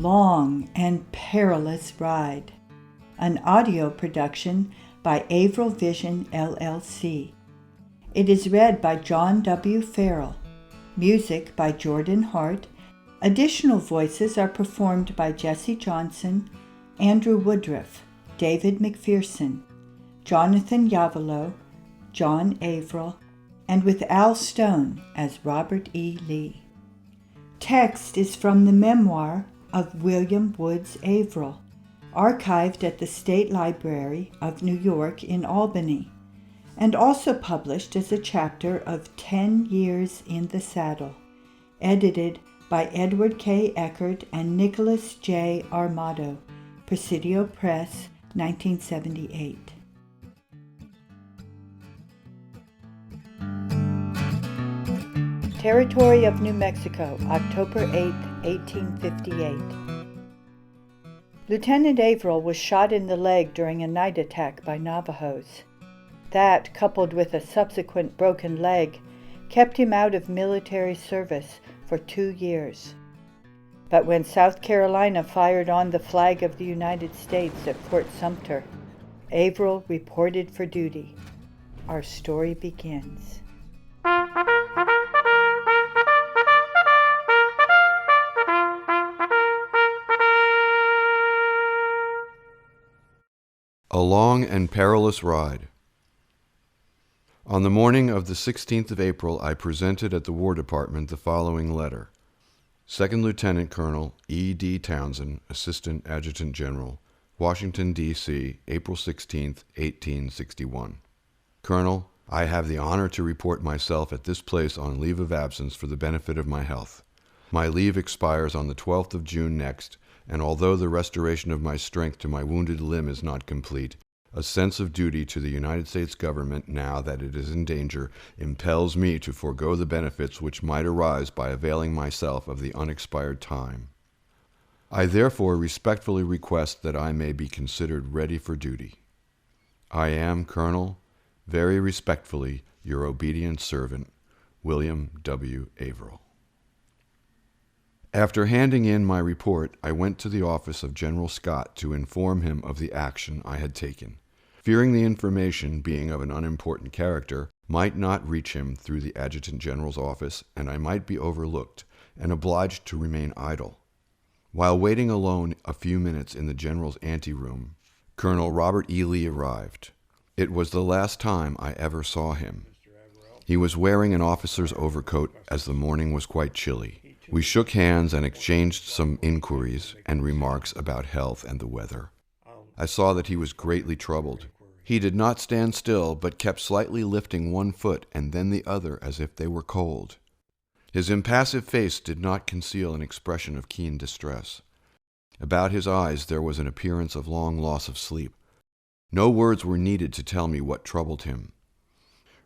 Long and Perilous Ride, an audio production by Averill Vision, LLC. It is read by John W. Farrell. Music by Jordan Hart. Additional voices are performed by Jesse Johnson, Andrew Woodruff, David McPherson, Jonathan Yavalo, John Averill, and with Al Stone as Robert E. Lee. Text is from the memoir of William Woods Averill, archived at the State Library of New York in Albany, and also published as a chapter of 10 Years in the Saddle, edited by Edward K. Eckert and Nicholas J. Armato, Presidio Press, 1978. Territory of New Mexico, October 8, 1858. Lieutenant Averill was shot in the leg during a night attack by Navajos. That, coupled with a subsequent broken leg, kept him out of military service for 2 years. But when South Carolina fired on the flag of the United States at Fort Sumter, Averill reported for duty. Our story begins. A long and perilous ride. On the morning of the 16th of April, I presented at the War Department the following letter. Second Lieutenant Colonel E. D. Townsend, Assistant Adjutant General, Washington, D.C., April 16, 1861. Colonel, I have the honor to report myself at this place on leave of absence for the benefit of my health. My leave expires on the 12th of June next, and although the restoration of my strength to my wounded limb is not complete, a sense of duty to the United States government, now that it is in danger, impels me to forego the benefits which might arise by availing myself of the unexpired time. I therefore respectfully request that I may be considered ready for duty. I am, Colonel, very respectfully, your obedient servant, William W. Averill. After handing in my report, I went to the office of General Scott to inform him of the action I had taken, fearing the information, being of an unimportant character, might not reach him through the Adjutant General's office, and I might be overlooked and obliged to remain idle. While waiting alone a few minutes in the General's anteroom, Colonel Robert E. Lee arrived. It was the last time I ever saw him. He was wearing an officer's overcoat, as the morning was quite chilly. We shook hands and exchanged some inquiries and remarks about health and the weather. I saw that he was greatly troubled. He did not stand still, but kept slightly lifting one foot and then the other as if they were cold. His impassive face did not conceal an expression of keen distress. About his eyes there was an appearance of long loss of sleep. No words were needed to tell me what troubled him.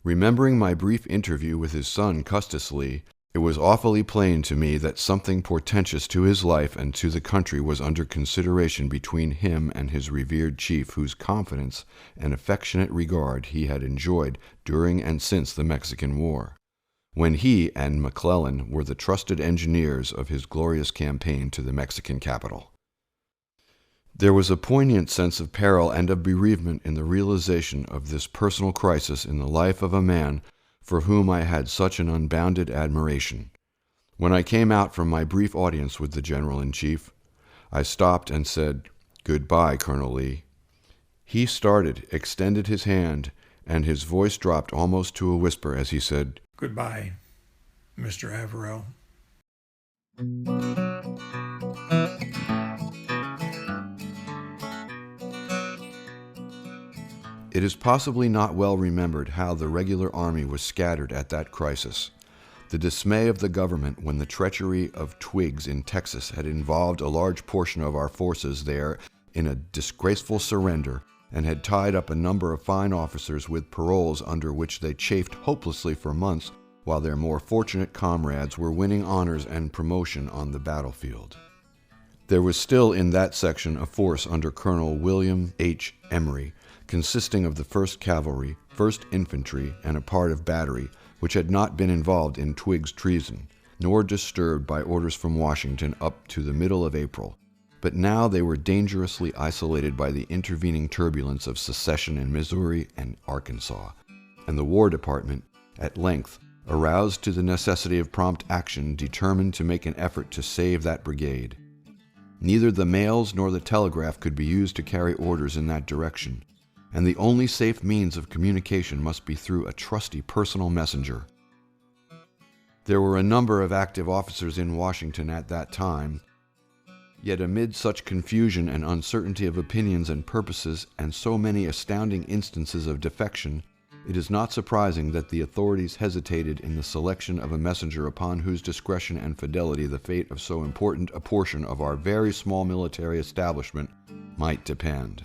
Remembering my brief interview with his son, Custis Lee, it was awfully plain to me that something portentous to his life and to the country was under consideration between him and his revered chief, whose confidence and affectionate regard he had enjoyed during and since the Mexican War, when he and McClellan were the trusted engineers of his glorious campaign to the Mexican capital. There was a poignant sense of peril and of bereavement in the realization of this personal crisis in the life of a man for whom I had such an unbounded admiration. When I came out from my brief audience with the General-in-Chief, I stopped and said, "Goodbye, Colonel Lee." He started, extended his hand, and his voice dropped almost to a whisper as he said, "Goodbye, Mr. Averill." It is possibly not well remembered how the regular army was scattered at that crisis. The dismay of the government when the treachery of Twiggs in Texas had involved a large portion of our forces there in a disgraceful surrender, and had tied up a number of fine officers with paroles under which they chafed hopelessly for months, while their more fortunate comrades were winning honors and promotion on the battlefield. There was still in that section a force under Colonel William H. Emory, consisting of the 1st Cavalry, 1st Infantry, and a part of battery, which had not been involved in Twiggs' treason, nor disturbed by orders from Washington up to the middle of April, but now they were dangerously isolated by the intervening turbulence of secession in Missouri and Arkansas, and the War Department, at length, aroused to the necessity of prompt action, determined to make an effort to save that brigade. Neither the mails nor the telegraph could be used to carry orders in that direction, and the only safe means of communication must be through a trusty personal messenger. There were a number of active officers in Washington at that time, yet amid such confusion and uncertainty of opinions and purposes, and so many astounding instances of defection, it is not surprising that the authorities hesitated in the selection of a messenger upon whose discretion and fidelity the fate of so important a portion of our very small military establishment might depend.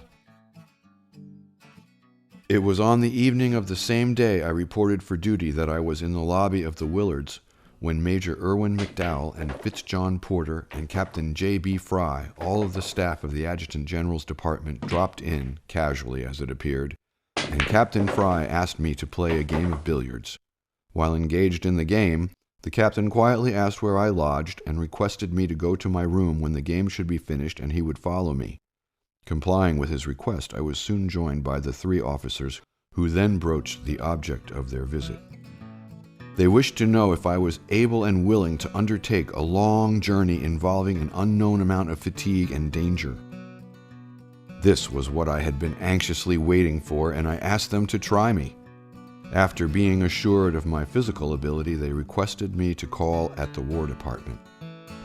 It was on the evening of the same day I reported for duty that I was in the lobby of the Willards when Major Irwin McDowell and Fitzjohn Porter and Captain J.B. Fry, all of the staff of the Adjutant General's Department, dropped in, casually as it appeared, and Captain Fry asked me to play a game of billiards. While engaged in the game, the captain quietly asked where I lodged and requested me to go to my room when the game should be finished and he would follow me. Complying with his request, I was soon joined by the 3 officers who then broached the object of their visit. They wished to know if I was able and willing to undertake a long journey involving an unknown amount of fatigue and danger. This was what I had been anxiously waiting for, and I asked them to try me. After being assured of my physical ability, they requested me to call at the War Department,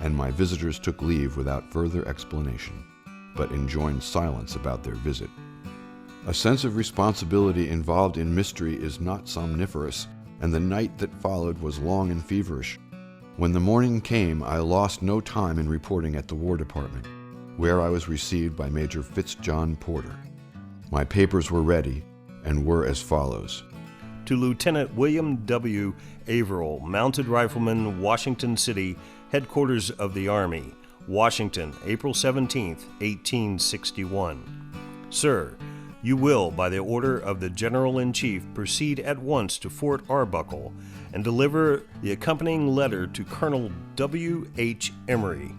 and my visitors took leave without further explanation, but enjoined silence about their visit. A sense of responsibility involved in mystery is not somniferous, and the night that followed was long and feverish. When the morning came, I lost no time in reporting at the War Department, where I was received by Major Fitzjohn Porter. My papers were ready, and were as follows. To Lieutenant William W. Averill, Mounted Rifleman, Washington City, Headquarters of the Army, Washington, April 17, 1861. Sir, you will, by the order of the General-in-Chief, proceed at once to Fort Arbuckle and deliver the accompanying letter to Colonel W. H. Emory,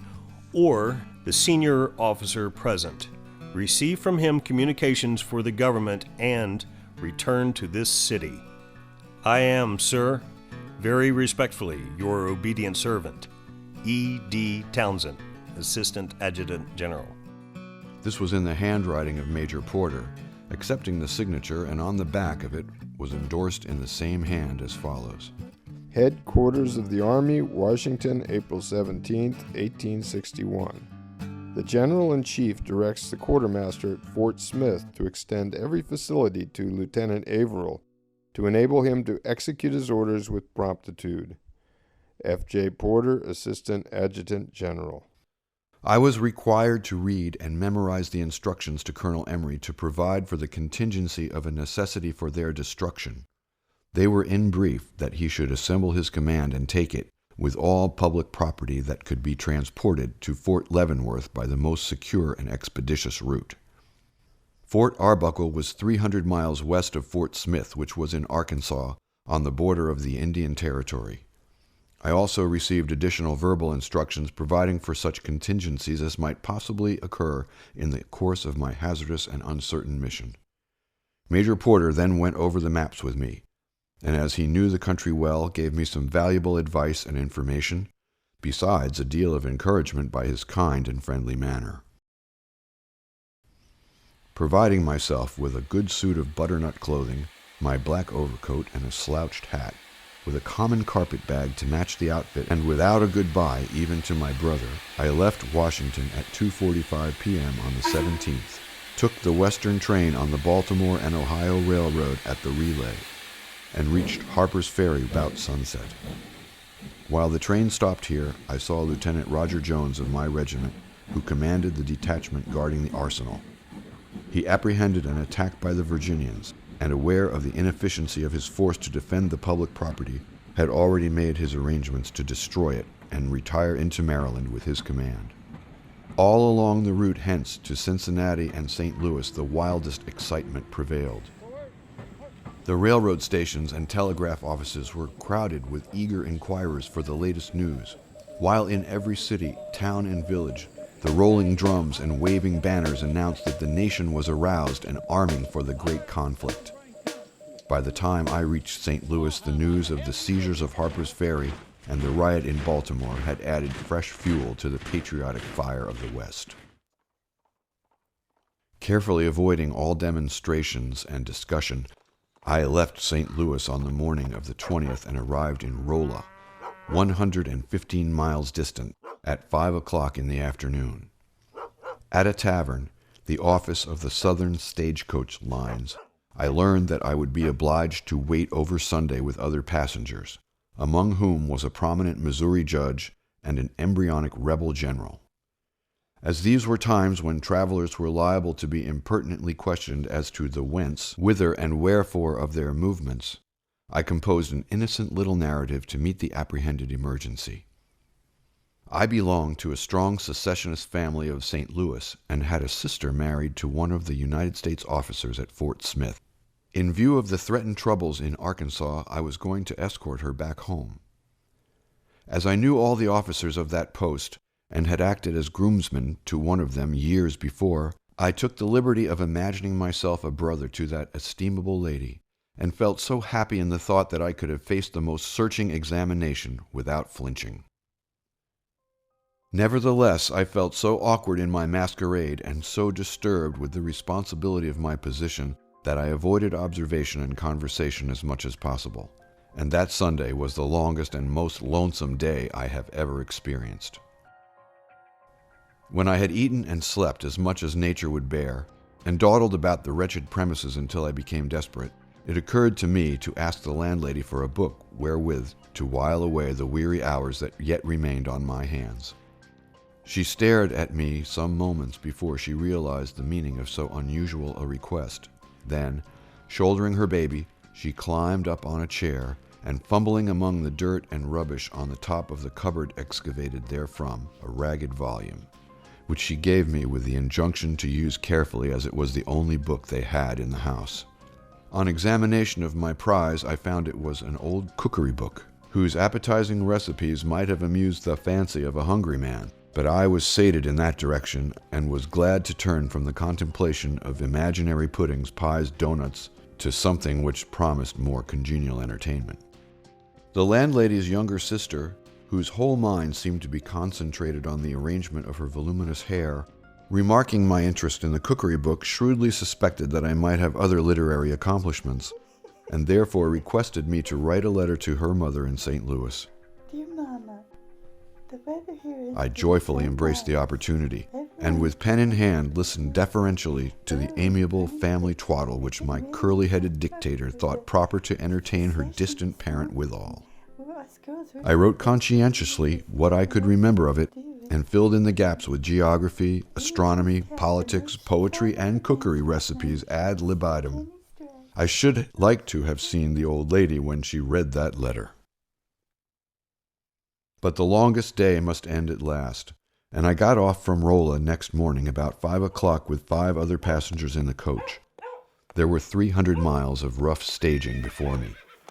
or the senior officer present. Receive from him communications for the government and return to this city. I am, sir, very respectfully, your obedient servant, E. D. Townsend, Assistant Adjutant General. This was in the handwriting of Major Porter, accepting the signature, and on the back of it was endorsed in the same hand as follows. Headquarters of the Army, Washington, April 17, 1861. The General-in-Chief directs the Quartermaster at Fort Smith to extend every facility to Lieutenant Averill to enable him to execute his orders with promptitude. F. J. Porter, Assistant Adjutant General. I was required to read and memorize the instructions to Colonel Emory to provide for the contingency of a necessity for their destruction. They were in brief that he should assemble his command and take it, with all public property that could be transported, to Fort Leavenworth by the most secure and expeditious route. Fort Arbuckle was 300 miles west of Fort Smith, which was in Arkansas, on the border of the Indian Territory. I also received additional verbal instructions providing for such contingencies as might possibly occur in the course of my hazardous and uncertain mission. Major Porter then went over the maps with me, and as he knew the country well, gave me some valuable advice and information, besides a deal of encouragement by his kind and friendly manner. Providing myself with a good suit of butternut clothing, my black overcoat and a slouched hat, with a common carpet bag to match the outfit, and without a goodbye even to my brother, I left Washington at 2:45 p.m. on the 17th, took the western train on the Baltimore and Ohio Railroad at the Relay, and reached Harper's Ferry about sunset. While the train stopped here, I saw Lieutenant Roger Jones of my regiment, who commanded the detachment guarding the arsenal. He apprehended an attack by the Virginians, and aware of the inefficiency of his force to defend the public property, had already made his arrangements to destroy it and retire into Maryland with his command. All along the route hence to Cincinnati and St. Louis the wildest excitement prevailed. The railroad stations and telegraph offices were crowded with eager inquirers for the latest news, while in every city, town, and village The rolling drums and waving banners announced that the nation was aroused and arming for the great conflict. By the time I reached St. Louis, the news of the seizures of Harper's Ferry and the riot in Baltimore had added fresh fuel to the patriotic fire of the West. Carefully avoiding all demonstrations and discussion, I left St. Louis on the morning of the 20th and arrived in Rolla, 115 miles distant, at 5 o'clock in the afternoon. At a tavern, the office of the Southern Stagecoach Lines, I learned that I would be obliged to wait over Sunday with other passengers, among whom was a prominent Missouri judge and an embryonic rebel general. As these were times when travelers were liable to be impertinently questioned as to the whence, whither, and wherefore of their movements, I composed an innocent little narrative to meet the apprehended emergency. I belonged to a strong secessionist family of St. Louis and had a sister married to one of the United States officers at Fort Smith. In view of the threatened troubles in Arkansas, I was going to escort her back home. As I knew all the officers of that post and had acted as groomsman to one of them years before, I took the liberty of imagining myself a brother to that estimable lady, and felt so happy in the thought that I could have faced the most searching examination without flinching. Nevertheless, I felt so awkward in my masquerade and so disturbed with the responsibility of my position that I avoided observation and conversation as much as possible, and that Sunday was the longest and most lonesome day I have ever experienced. When I had eaten and slept as much as nature would bear, and dawdled about the wretched premises until I became desperate, it occurred to me to ask the landlady for a book wherewith to while away the weary hours that yet remained on my hands. She stared at me some moments before she realized the meaning of so unusual a request. Then, shouldering her baby, she climbed up on a chair, and fumbling among the dirt and rubbish on the top of the cupboard excavated therefrom a ragged volume, which she gave me with the injunction to use carefully, as it was the only book they had in the house. On examination of my prize, I found it was an old cookery book, whose appetizing recipes might have amused the fancy of a hungry man, but I was sated in that direction, and was glad to turn from the contemplation of imaginary puddings, pies, doughnuts, to something which promised more congenial entertainment. The landlady's younger sister, whose whole mind seemed to be concentrated on the arrangement of her voluminous hair, remarking my interest in the cookery book, shrewdly suspected that I might have other literary accomplishments, and therefore requested me to write a letter to her mother in St. Louis. Dear Mama, the weather here is... I joyfully embraced the opportunity, and with pen in hand listened deferentially to the amiable family twaddle which my curly-headed dictator thought proper to entertain her distant parent withal. I wrote conscientiously what I could remember of it, and filled in the gaps with geography, astronomy, politics, poetry, and cookery recipes ad libitum. I should like to have seen the old lady when she read that letter. But the longest day must end at last, and I got off from Rolla next morning about 5 o'clock with 5 other passengers in the coach. There were 300 miles of rough staging before me,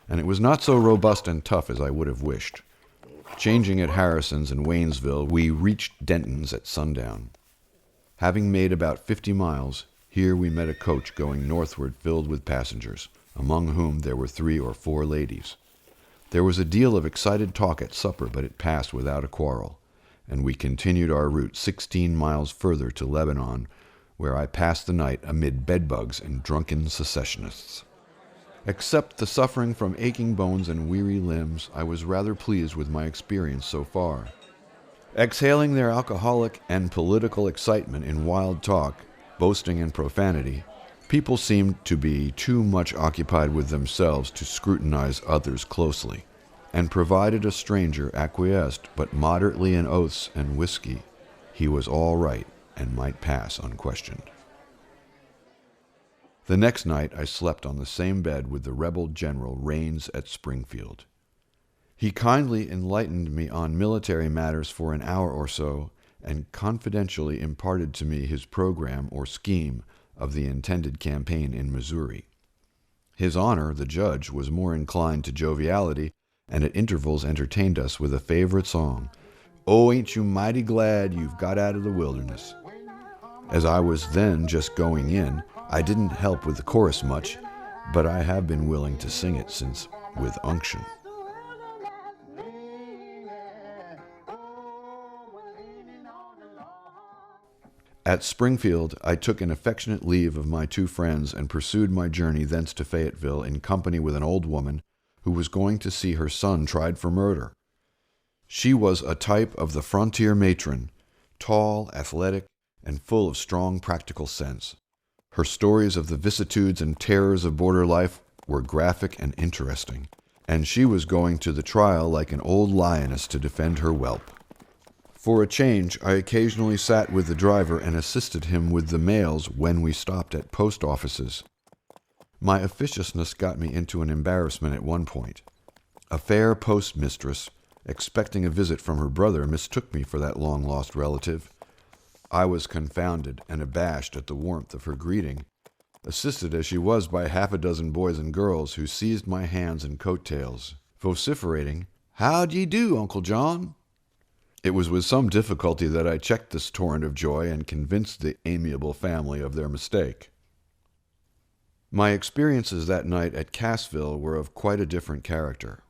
and it was not so robust and tough as I would have wished. Changing at Harrison's and Waynesville, we reached Denton's at sundown. Having made about 50 miles, here we met a coach going northward filled with passengers, among whom there were 3 or 4 ladies. There was a deal of excited talk at supper, but it passed without a quarrel, and we continued our route 16 miles further to Lebanon, where I passed the night amid bedbugs and drunken secessionists. Except the suffering from aching bones and weary limbs, I was rather pleased with my experience so far. Exhaling their alcoholic and political excitement in wild talk, boasting and profanity, people seemed to be too much occupied with themselves to scrutinize others closely, and provided a stranger acquiesced but moderately in oaths and whiskey, he was all right and might pass unquestioned. The next night I slept on the same bed with the rebel general Rains at Springfield. He kindly enlightened me on military matters for an hour or so, and confidentially imparted to me his program or scheme of the intended campaign in Missouri. His Honor, the judge, was more inclined to joviality, and at intervals entertained us with a favorite song, Oh, ain't you mighty glad you've got out of the wilderness? As I was then just going in, I didn't help with the chorus much, but I have been willing to sing it since with unction. At Springfield, I took an affectionate leave of my two friends and pursued my journey thence to Fayetteville in company with an old woman who was going to see her son tried for murder. She was a type of the frontier matron, tall, athletic, and full of strong practical sense. Her stories of the vicissitudes and terrors of border life were graphic and interesting, and she was going to the trial like an old lioness to defend her whelp. For a change, I occasionally sat with the driver and assisted him with the mails when we stopped at post offices. My officiousness got me into an embarrassment at one point. A fair postmistress, expecting a visit from her brother, mistook me for that long-lost relative. I was confounded and abashed at the warmth of her greeting, assisted as she was by half a dozen boys and girls who seized my hands and coat-tails, vociferating, "How d'ye do, Uncle John?" It was with some difficulty that I checked this torrent of joy and convinced the amiable family of their mistake. My experiences that night at Cassville were of quite a different character.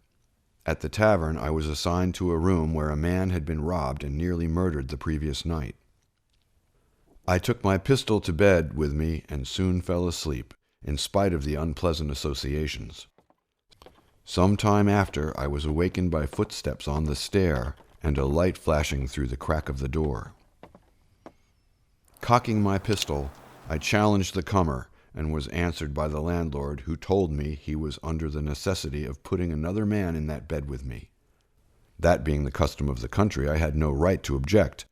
At the tavern, I was assigned to a room where a man had been robbed and nearly murdered the previous night. I took my pistol to bed with me and soon fell asleep, in spite of the unpleasant associations. Some time after, I was awakened by footsteps on the stair and a light flashing through the crack of the door. Cocking my pistol, I challenged the comer and was answered by the landlord, who told me he was under the necessity of putting another man in that bed with me. That being the custom of the country, I had no right to object,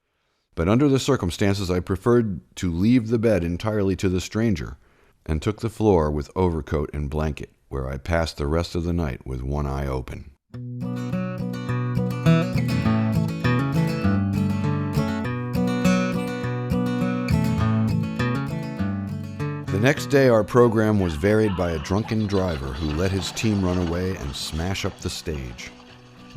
but under the circumstances I preferred to leave the bed entirely to the stranger, and took the floor with overcoat and blanket, where I passed the rest of the night with one eye open. The next day our program was varied by a drunken driver who let his team run away and smash up the stage.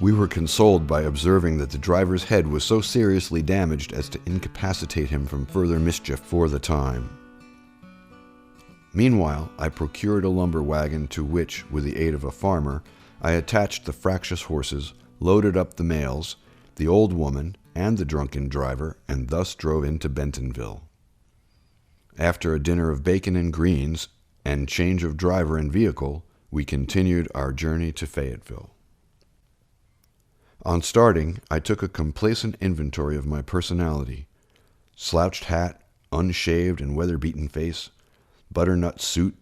We were consoled by observing that the driver's head was so seriously damaged as to incapacitate him from further mischief for the time. Meanwhile, I procured a lumber wagon to which, with the aid of a farmer, I attached the fractious horses, loaded up the mails, the old woman, and the drunken driver, and thus drove into Bentonville. After a dinner of bacon and greens, and change of driver and vehicle, we continued our journey to Fayetteville. On starting, I took a complacent inventory of my personality. Slouched hat, unshaved and weather-beaten face, butternut suit,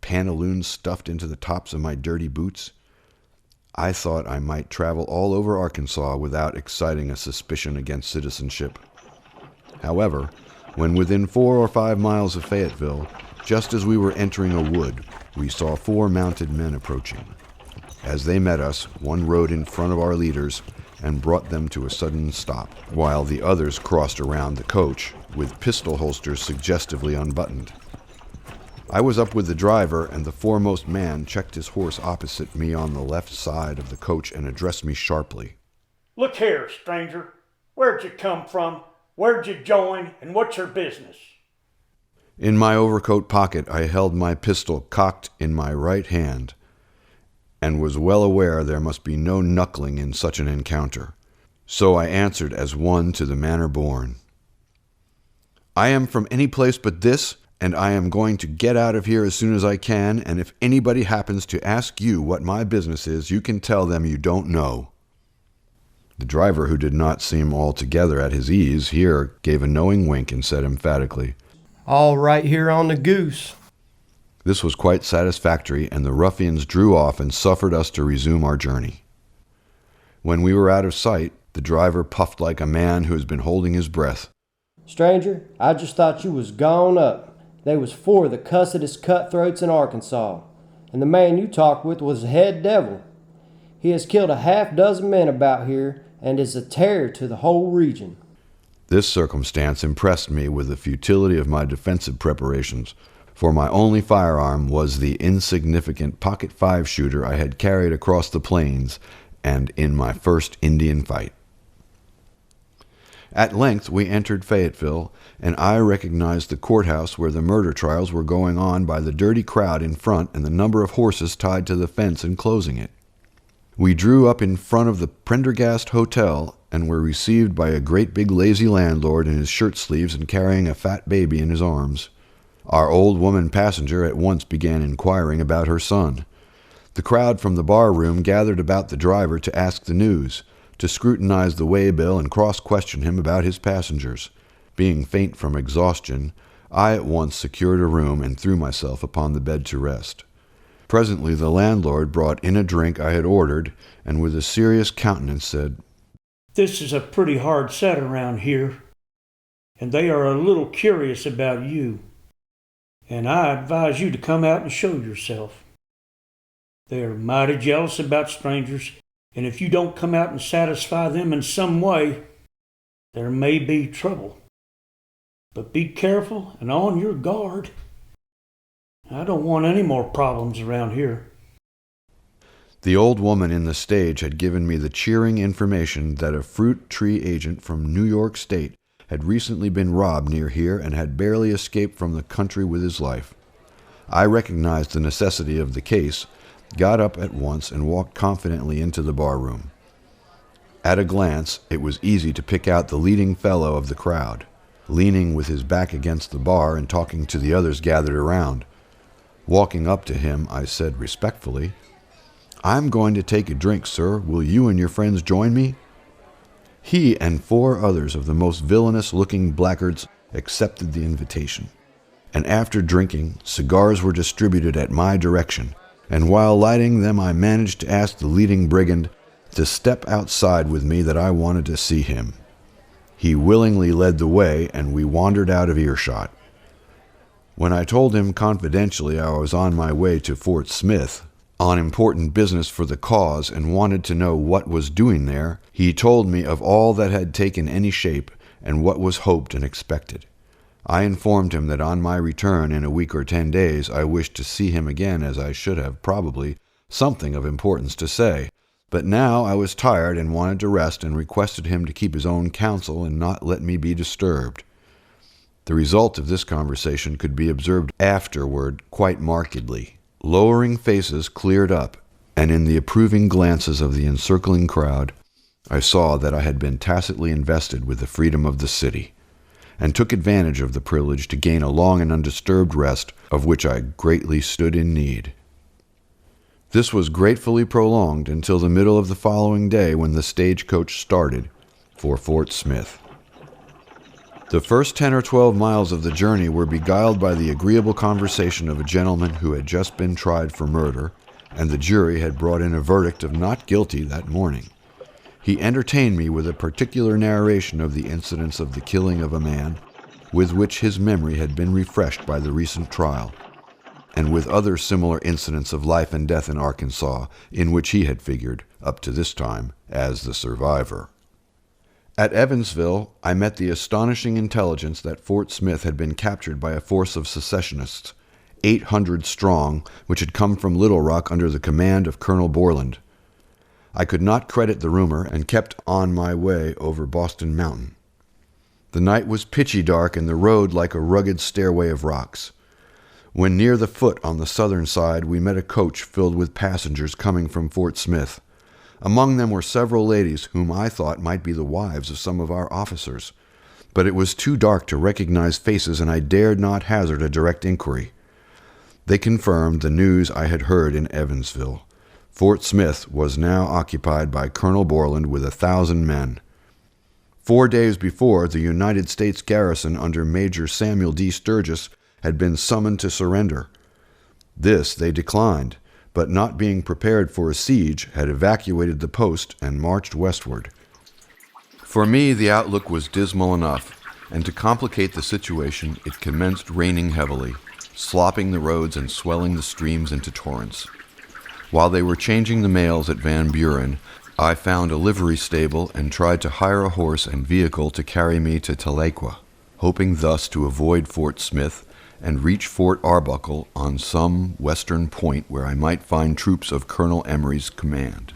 pantaloons stuffed into the tops of my dirty boots. I thought I might travel all over Arkansas without exciting a suspicion against citizenship. However, when within 4 or 5 miles of Fayetteville, just as we were entering a wood, we saw 4 mounted men approaching. As they met us, one rode in front of our leaders and brought them to a sudden stop, while the others crossed around the coach, with pistol holsters suggestively unbuttoned. I was up with the driver, and the foremost man checked his horse opposite me on the left side of the coach and addressed me sharply. "Look here, stranger. Where'd you come from? Where'd you join, and what's your business?" In my overcoat pocket I held my pistol cocked in my right hand, and was well aware there must be no knuckling in such an encounter. So I answered as one to the manner born. "I am from any place but this, and I am going to get out of here as soon as I can, and if anybody happens to ask you what my business is, you can tell them you don't know." The driver, who did not seem altogether at his ease, here gave a knowing wink and said emphatically, "All right here on the goose." This was quite satisfactory, and the ruffians drew off and suffered us to resume our journey. When we were out of sight, the driver puffed like a man who has been holding his breath. "Stranger, I just thought you was gone up. They was 4 of the cussedest cutthroats in Arkansas, and the man you talked with was the head devil. He has killed a half-dozen men about here, and is a terror to the whole region." This circumstance impressed me with the futility of my defensive preparations, for my only firearm was the insignificant pocket 5-shooter I had carried across the plains and in my first Indian fight. At length we entered Fayetteville, and I recognized the courthouse where the murder trials were going on by the dirty crowd in front and the number of horses tied to the fence enclosing it. We drew up in front of the Prendergast Hotel and were received by a great big lazy landlord in his shirt sleeves and carrying a fat baby in his arms. Our old woman passenger at once began inquiring about her son. The crowd from the bar room gathered about the driver to ask the news, to scrutinize the waybill and cross-question him about his passengers. Being faint from exhaustion, I at once secured a room and threw myself upon the bed to rest. Presently the landlord brought in a drink I had ordered, and with a serious countenance said, This is a pretty hard set around here, and they are a little curious about you, and I advise you to come out and show yourself. They are mighty jealous about strangers, and if you don't come out and satisfy them in some way, there may be trouble. But be careful and on your guard. I don't want any more problems around here. The old woman in the stage had given me the cheering information that a fruit tree agent from New York State had recently been robbed near here and had barely escaped from the country with his life. I recognized the necessity of the case, got up at once, and walked confidently into the bar room. At a glance, it was easy to pick out the leading fellow of the crowd, leaning with his back against the bar and talking to the others gathered around. Walking up to him, I said respectfully, "I'm going to take a drink, sir. Will you and your friends join me?" He and 4 others of the most villainous-looking blackguards accepted the invitation, and after drinking, cigars were distributed at my direction, and while lighting them I managed to ask the leading brigand to step outside with me that I wanted to see him. He willingly led the way, and we wandered out of earshot. When I told him confidentially I was on my way to Fort Smith, on important business for the cause, and wanted to know what was doing there, he told me of all that had taken any shape and what was hoped and expected. I informed him that on my return in a week or 10 days I wished to see him again, as I should have, probably, something of importance to say. But now I was tired and wanted to rest, and requested him to keep his own counsel and not let me be disturbed. The result of this conversation could be observed afterward quite markedly. Lowering faces cleared up, and in the approving glances of the encircling crowd, I saw that I had been tacitly invested with the freedom of the city, and took advantage of the privilege to gain a long and undisturbed rest, of which I greatly stood in need. This was gratefully prolonged until the middle of the following day, when the stagecoach started for Fort Smith. The first 10 or 12 miles of the journey were beguiled by the agreeable conversation of a gentleman who had just been tried for murder, and the jury had brought in a verdict of not guilty that morning. He entertained me with a particular narration of the incidents of the killing of a man, with which his memory had been refreshed by the recent trial, and with other similar incidents of life and death in Arkansas, in which he had figured, up to this time, as the survivor. At Evansville, I met the astonishing intelligence that Fort Smith had been captured by a force of secessionists, 800 strong, which had come from Little Rock under the command of Colonel Borland. I could not credit the rumor, and kept on my way over Boston Mountain. The night was pitchy dark, and the road like a rugged stairway of rocks. When near the foot on the southern side, we met a coach filled with passengers coming from Fort Smith. Among them were several ladies whom I thought might be the wives of some of our officers, but it was too dark to recognize faces, and I dared not hazard a direct inquiry. They confirmed the news I had heard in Evansville. Fort Smith was now occupied by Colonel Borland with 1,000 men. 4 days before, the United States garrison under Major Samuel D. Sturgis had been summoned to surrender. This they declined, but not being prepared for a siege, had evacuated the post and marched westward. For me, the outlook was dismal enough, and to complicate the situation, it commenced raining heavily, slopping the roads and swelling the streams into torrents. While they were changing the mails at Van Buren, I found a livery stable and tried to hire a horse and vehicle to carry me to Tahlequah, hoping thus to avoid Fort Smith and reach Fort Arbuckle on some western point where I might find troops of Colonel Emory's command.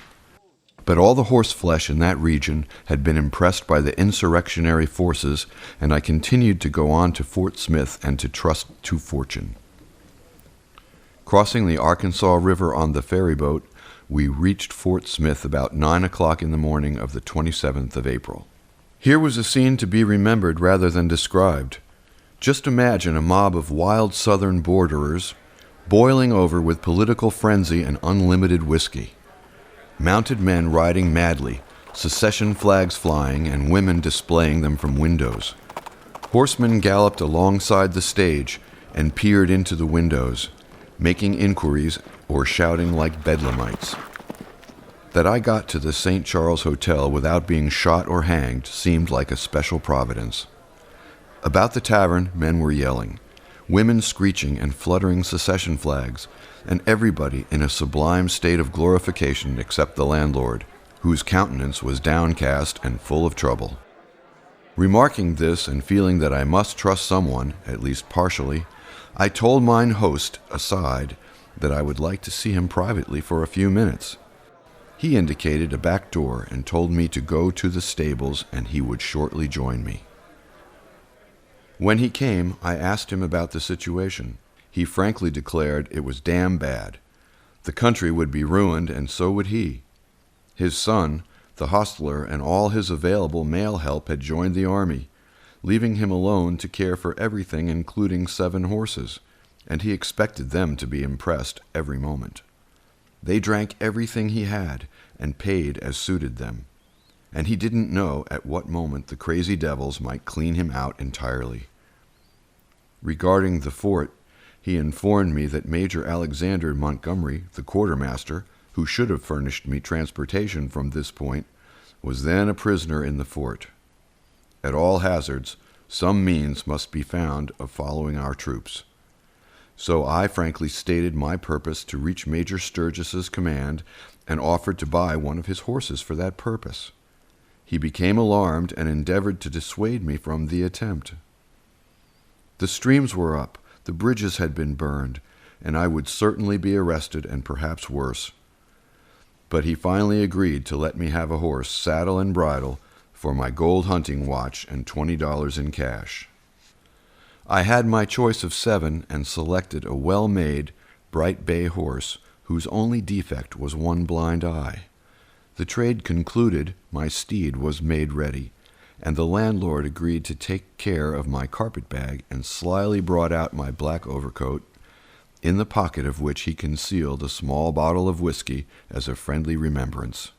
But all the horse flesh in that region had been impressed by the insurrectionary forces, and I continued to go on to Fort Smith and to trust to fortune. Crossing the Arkansas River on the ferryboat, we reached Fort Smith about 9 o'clock in the morning of the 27th of April. Here was a scene to be remembered rather than described. Just imagine a mob of wild Southern borderers boiling over with political frenzy and unlimited whiskey. Mounted men riding madly, secession flags flying, and women displaying them from windows. Horsemen galloped alongside the stage and peered into the windows, making inquiries or shouting like bedlamites. That I got to the St. Charles Hotel without being shot or hanged seemed like a special providence. About the tavern, men were yelling, women screeching and fluttering secession flags, and everybody in a sublime state of glorification except the landlord, whose countenance was downcast and full of trouble. Remarking this and feeling that I must trust someone, at least partially, I told mine host, aside, that I would like to see him privately for a few minutes. He indicated a back door and told me to go to the stables and he would shortly join me. When he came, I asked him about the situation. He frankly declared it was damn bad. The country would be ruined, and so would he. His son, the hostler, and all his available male help had joined the army, leaving him alone to care for everything, including 7 horses, and he expected them to be impressed every moment. They drank everything he had and paid as suited them, and he didn't know at what moment the crazy devils might clean him out entirely. Regarding the fort, he informed me that Major Alexander Montgomery, the quartermaster, who should have furnished me transportation from this point, was then a prisoner in the fort. At all hazards, some means must be found of following our troops. So I frankly stated my purpose to reach Major Sturgis's command and offered to buy one of his horses for that purpose. He became alarmed and endeavored to dissuade me from the attempt. The streams were up, the bridges had been burned, and I would certainly be arrested and perhaps worse. But he finally agreed to let me have a horse, saddle and bridle, for my gold hunting watch and $20 in cash. I had my choice of 7 and selected a well-made, bright bay horse whose only defect was one blind eye. The trade concluded, my steed was made ready, and the landlord agreed to take care of my carpet-bag and slyly brought out my black overcoat, in the pocket of which he concealed a small bottle of whiskey as a friendly remembrance.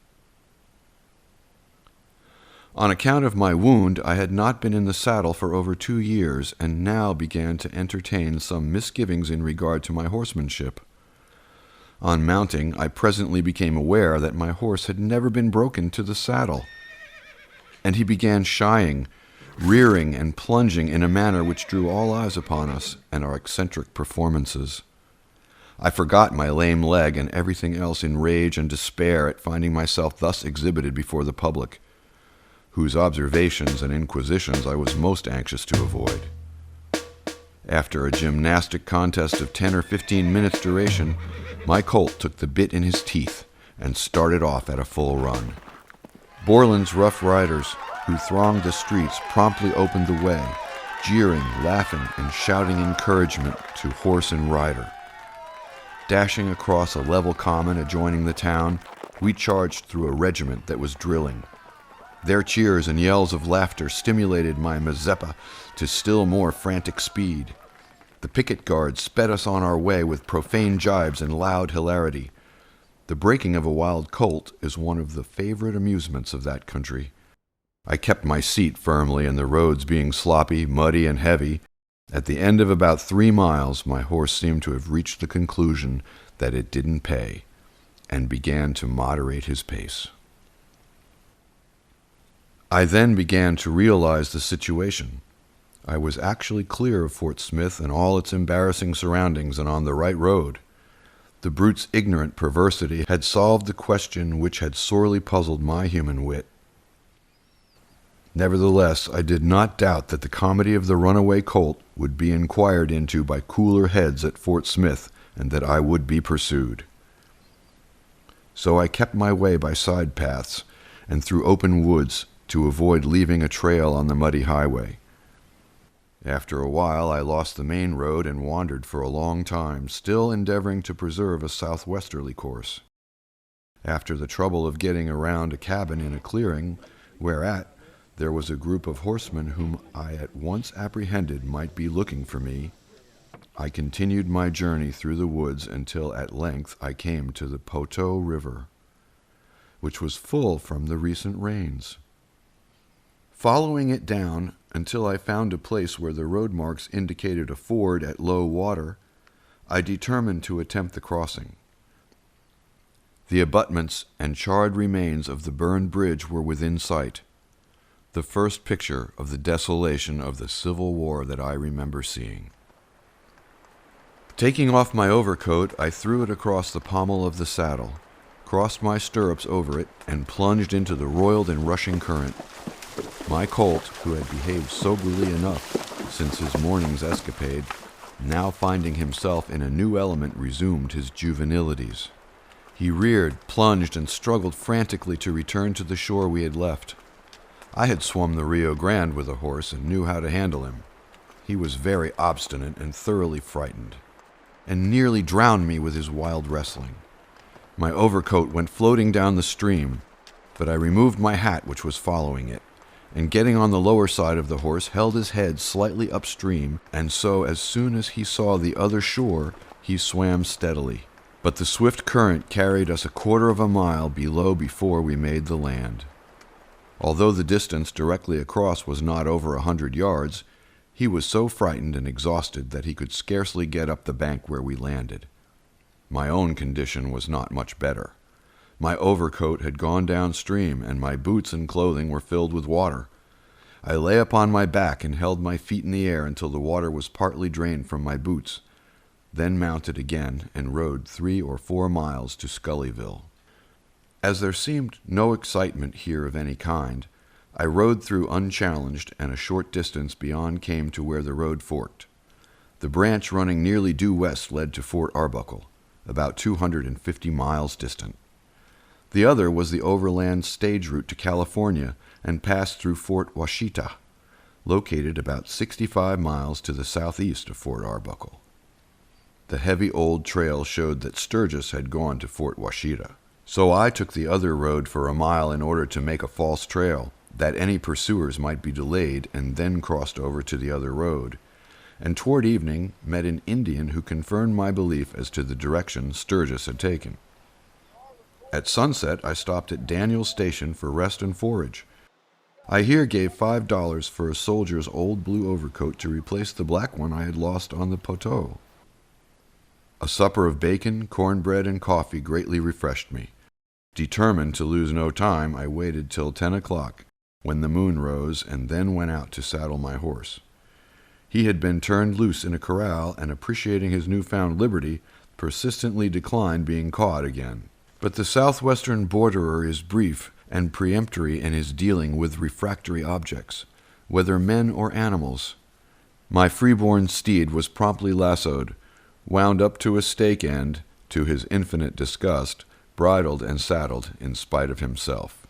On account of my wound, I had not been in the saddle for over 2 years, and now began to entertain some misgivings in regard to my horsemanship. On mounting, I presently became aware that my horse had never been broken to the saddle, and he began shying, rearing, and plunging in a manner which drew all eyes upon us and our eccentric performances. I forgot my lame leg and everything else in rage and despair at finding myself thus exhibited before the public, whose observations and inquisitions I was most anxious to avoid. After a gymnastic contest of 10 or 15 minutes' duration, my colt took the bit in his teeth and started off at a full run. Borland's Rough Riders, who thronged the streets, promptly opened the way, jeering, laughing, and shouting encouragement to horse and rider. Dashing across a level common adjoining the town, we charged through a regiment that was drilling. Their cheers and yells of laughter stimulated my Mazeppa to still more frantic speed. The picket guards sped us on our way with profane jibes and loud hilarity. The breaking of a wild colt is one of the favorite amusements of that country. I kept my seat firmly, and the roads being sloppy, muddy, and heavy, at the end of about 3 miles my horse seemed to have reached the conclusion that it didn't pay, and began to moderate his pace. I then began to realize the situation. I was actually clear of Fort Smith and all its embarrassing surroundings and on the right road. The brute's ignorant perversity had solved the question which had sorely puzzled my human wit. Nevertheless, I did not doubt that the comedy of the runaway colt would be inquired into by cooler heads at Fort Smith, and that I would be pursued. so I kept my way by side paths and through open woods to avoid leaving a trail on the muddy highway. After a while, I lost the main road and wandered for a long time, still endeavoring to preserve a southwesterly course. After the trouble of getting around a cabin in a clearing, whereat there was a group of horsemen whom I at once apprehended might be looking for me, I continued my journey through the woods until at length I came to the Poteau River, which was full from the recent rains. Following it down until I found a place where the road marks indicated a ford at low water, I determined to attempt the crossing. The abutments and charred remains of the burned bridge were within sight, the first picture of the desolation of the Civil War that I remember seeing. Taking off my overcoat, I threw it across the pommel of the saddle, crossed my stirrups over it, and plunged into the roiled and rushing current. My colt, who had behaved soberly enough since his morning's escapade, now finding himself in a new element, resumed his juvenilities. He reared, plunged, and struggled frantically to return to the shore we had left. I had swum the Rio Grande with a horse and knew how to handle him. He was very obstinate and thoroughly frightened, and nearly drowned me with his wild wrestling. My overcoat went floating down the stream, but I removed my hat, which was following it, and getting on the lower side of the horse, held his head slightly upstream, and so as soon as he saw the other shore, he swam steadily. But the swift current carried us a quarter of a mile below before we made the land. Although the distance directly across was not over 100 yards, he was so frightened and exhausted that he could scarcely get up the bank where we landed. My own condition was not much better. My overcoat had gone downstream, and my boots and clothing were filled with water. I lay upon my back and held my feet in the air until the water was partly drained from my boots, then mounted again and rode 3 or 4 miles to Scullyville. As there seemed no excitement here of any kind, I rode through unchallenged, and a short distance beyond came to where the road forked. The branch running nearly due west led to Fort Arbuckle, about 250 miles distant. The other was the overland stage route to California and passed through Fort Washita, located about 65 miles to the southeast of Fort Arbuckle. The heavy old trail showed that Sturgis had gone to Fort Washita, so I took the other road for a mile in order to make a false trail, that any pursuers might be delayed, and then crossed over to the other road, and toward evening met an Indian who confirmed my belief as to the direction Sturgis had taken. At sunset, I stopped at Daniel's Station for rest and forage. I here gave $5 for a soldier's old blue overcoat to replace the black one I had lost on the Poteau. A supper of bacon, cornbread, and coffee greatly refreshed me. Determined to lose no time, I waited till 10 o'clock, when the moon rose, and then went out to saddle my horse. He had been turned loose in a corral, and appreciating his newfound liberty, persistently declined being caught again. But the southwestern borderer is brief and peremptory in his dealing with refractory objects, whether men or animals. My freeborn steed was promptly lassoed, wound up to a stake end, to his infinite disgust, bridled and saddled in spite of himself.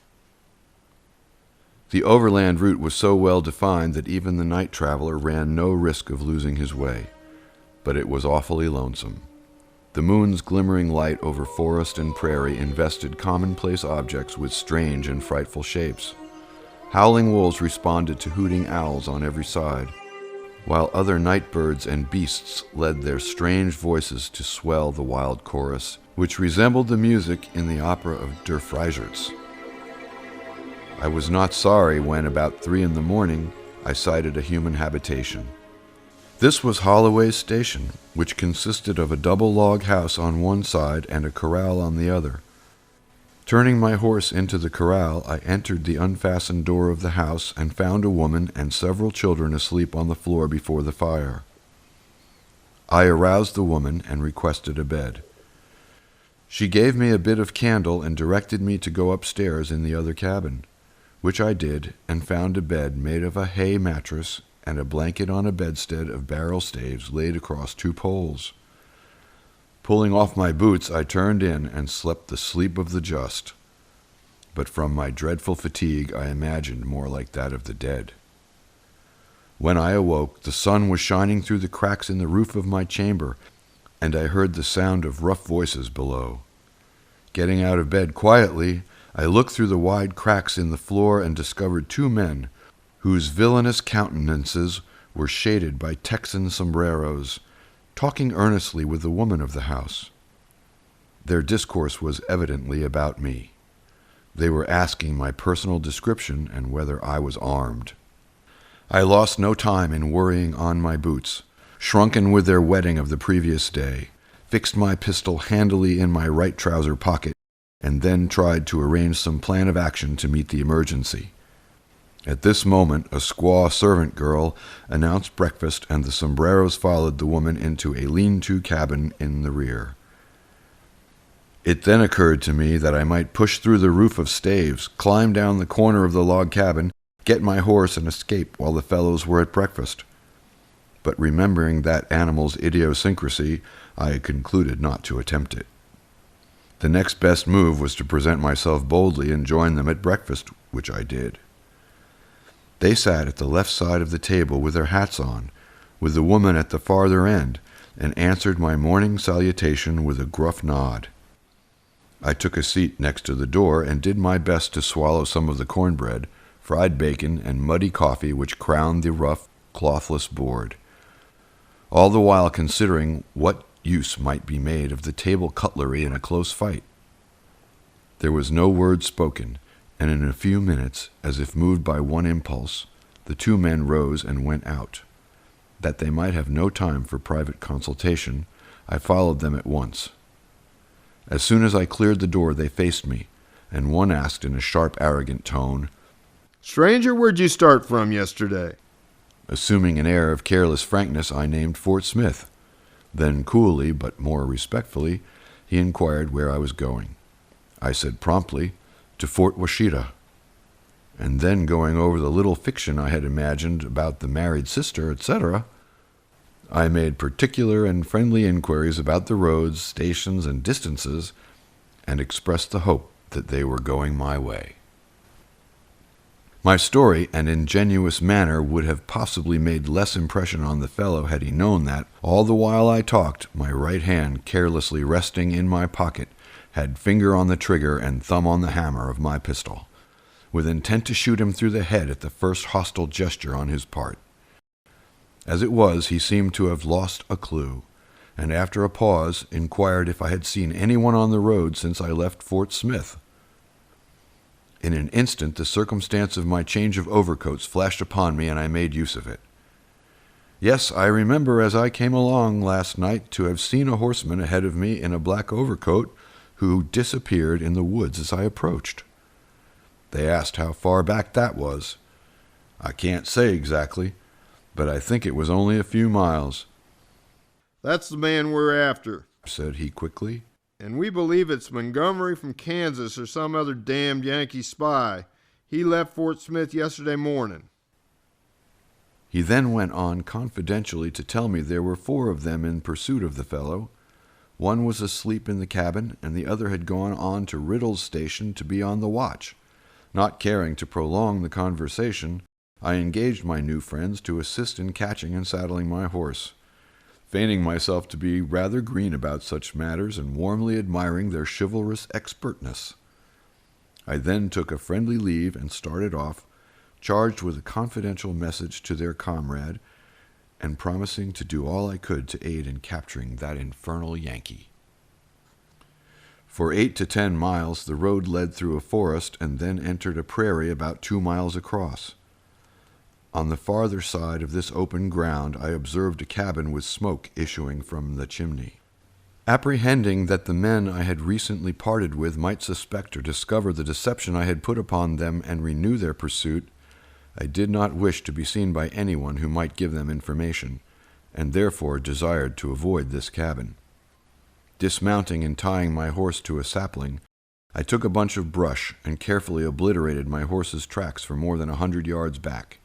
The overland route was so well defined that even the night traveler ran no risk of losing his way, but it was awfully lonesome. The moon's glimmering light over forest and prairie invested commonplace objects with strange and frightful shapes. Howling wolves responded to hooting owls on every side, while other night birds and beasts led their strange voices to swell the wild chorus, which resembled the music in the opera of Der Freischütz. I was not sorry when, about 3 in the morning, I sighted a human habitation. This was Holloway's Station, which consisted of a double log house on one side and a corral on the other. Turning my horse into the corral, I entered the unfastened door of the house and found a woman and several children asleep on the floor before the fire. I aroused the woman and requested a bed. She gave me a bit of candle and directed me to go upstairs in the other cabin, which I did, and found a bed made of a hay mattress and a blanket on a bedstead of barrel staves laid across 2 poles. Pulling off my boots, I turned in and slept the sleep of the just. But from my dreadful fatigue, I imagined more like that of the dead. When I awoke, the sun was shining through the cracks in the roof of my chamber, and I heard the sound of rough voices below. Getting out of bed quietly, I looked through the wide cracks in the floor and discovered two men whose villainous countenances were shaded by Texan sombreros, talking earnestly with the woman of the house. Their discourse was evidently about me. They were asking my personal description and whether I was armed. I lost no time in worrying on my boots, shrunken with their wetting of the previous day, fixed my pistol handily in my right trouser pocket, and then tried to arrange some plan of action to meet the emergency. At this moment, a squaw servant girl announced breakfast, and the sombreros followed the woman into a lean-to cabin in the rear. It then occurred to me that I might push through the roof of staves, climb down the corner of the log cabin, get my horse, and escape while the fellows were at breakfast. But remembering that animal's idiosyncrasy, I concluded not to attempt it. The next best move was to present myself boldly and join them at breakfast, which I did. They sat at the left side of the table with their hats on, with the woman at the farther end, and answered my morning salutation with a gruff nod. I took a seat next to the door and did my best to swallow some of the cornbread, fried bacon, and muddy coffee which crowned the rough, clothless board, all the while considering what use might be made of the table cutlery in a close fight. There was no word spoken, and in a few minutes, as if moved by one impulse, the two men rose and went out. That they might have no time for private consultation, I followed them at once. As soon as I cleared the door, they faced me, and one asked in a sharp, arrogant tone, "Stranger, where'd you start from yesterday?" Assuming an air of careless frankness, I named Fort Smith. Then coolly, but more respectfully, he inquired where I was going. I said promptly, to Fort Washita. And then going over the little fiction I had imagined about the married sister, etc., I made particular and friendly inquiries about the roads, stations, and distances, and expressed the hope that they were going my way. My story and ingenuous manner would have possibly made less impression on the fellow had he known that, all the while I talked, my right hand carelessly resting in my pocket, had finger on the trigger and thumb on the hammer of my pistol, with intent to shoot him through the head at the first hostile gesture on his part. As it was, he seemed to have lost a clue, and after a pause inquired if I had seen anyone on the road since I left Fort Smith. In an instant the circumstance of my change of overcoats flashed upon me, and I made use of it. Yes, I remember as I came along last night to have seen a horseman ahead of me in a black overcoat who disappeared in the woods as I approached. They asked how far back that was. I can't say exactly, but I think it was only a few miles. "That's the man we're after," said he quickly. "And we believe it's Montgomery from Kansas or some other damned Yankee spy. He left Fort Smith yesterday morning." He then went on confidentially to tell me there were 4 of them in pursuit of the fellow. One was asleep in the cabin, and the other had gone on to Riddle's station to be on the watch. Not caring to prolong the conversation, I engaged my new friends to assist in catching and saddling my horse, feigning myself to be rather green about such matters and warmly admiring their chivalrous expertness. I then took a friendly leave and started off, charged with a confidential message to their comrade, and promising to do all I could to aid in capturing that infernal Yankee. For 8 to 10 miles the road led through a forest and then entered a prairie about 2 miles across. On the farther side of this open ground I observed a cabin with smoke issuing from the chimney. Apprehending that the men I had recently parted with might suspect or discover the deception I had put upon them and renew their pursuit, I did not wish to be seen by anyone who might give them information, and therefore desired to avoid this cabin. Dismounting and tying my horse to a sapling, I took a bunch of brush and carefully obliterated my horse's tracks for more than 100 yards back.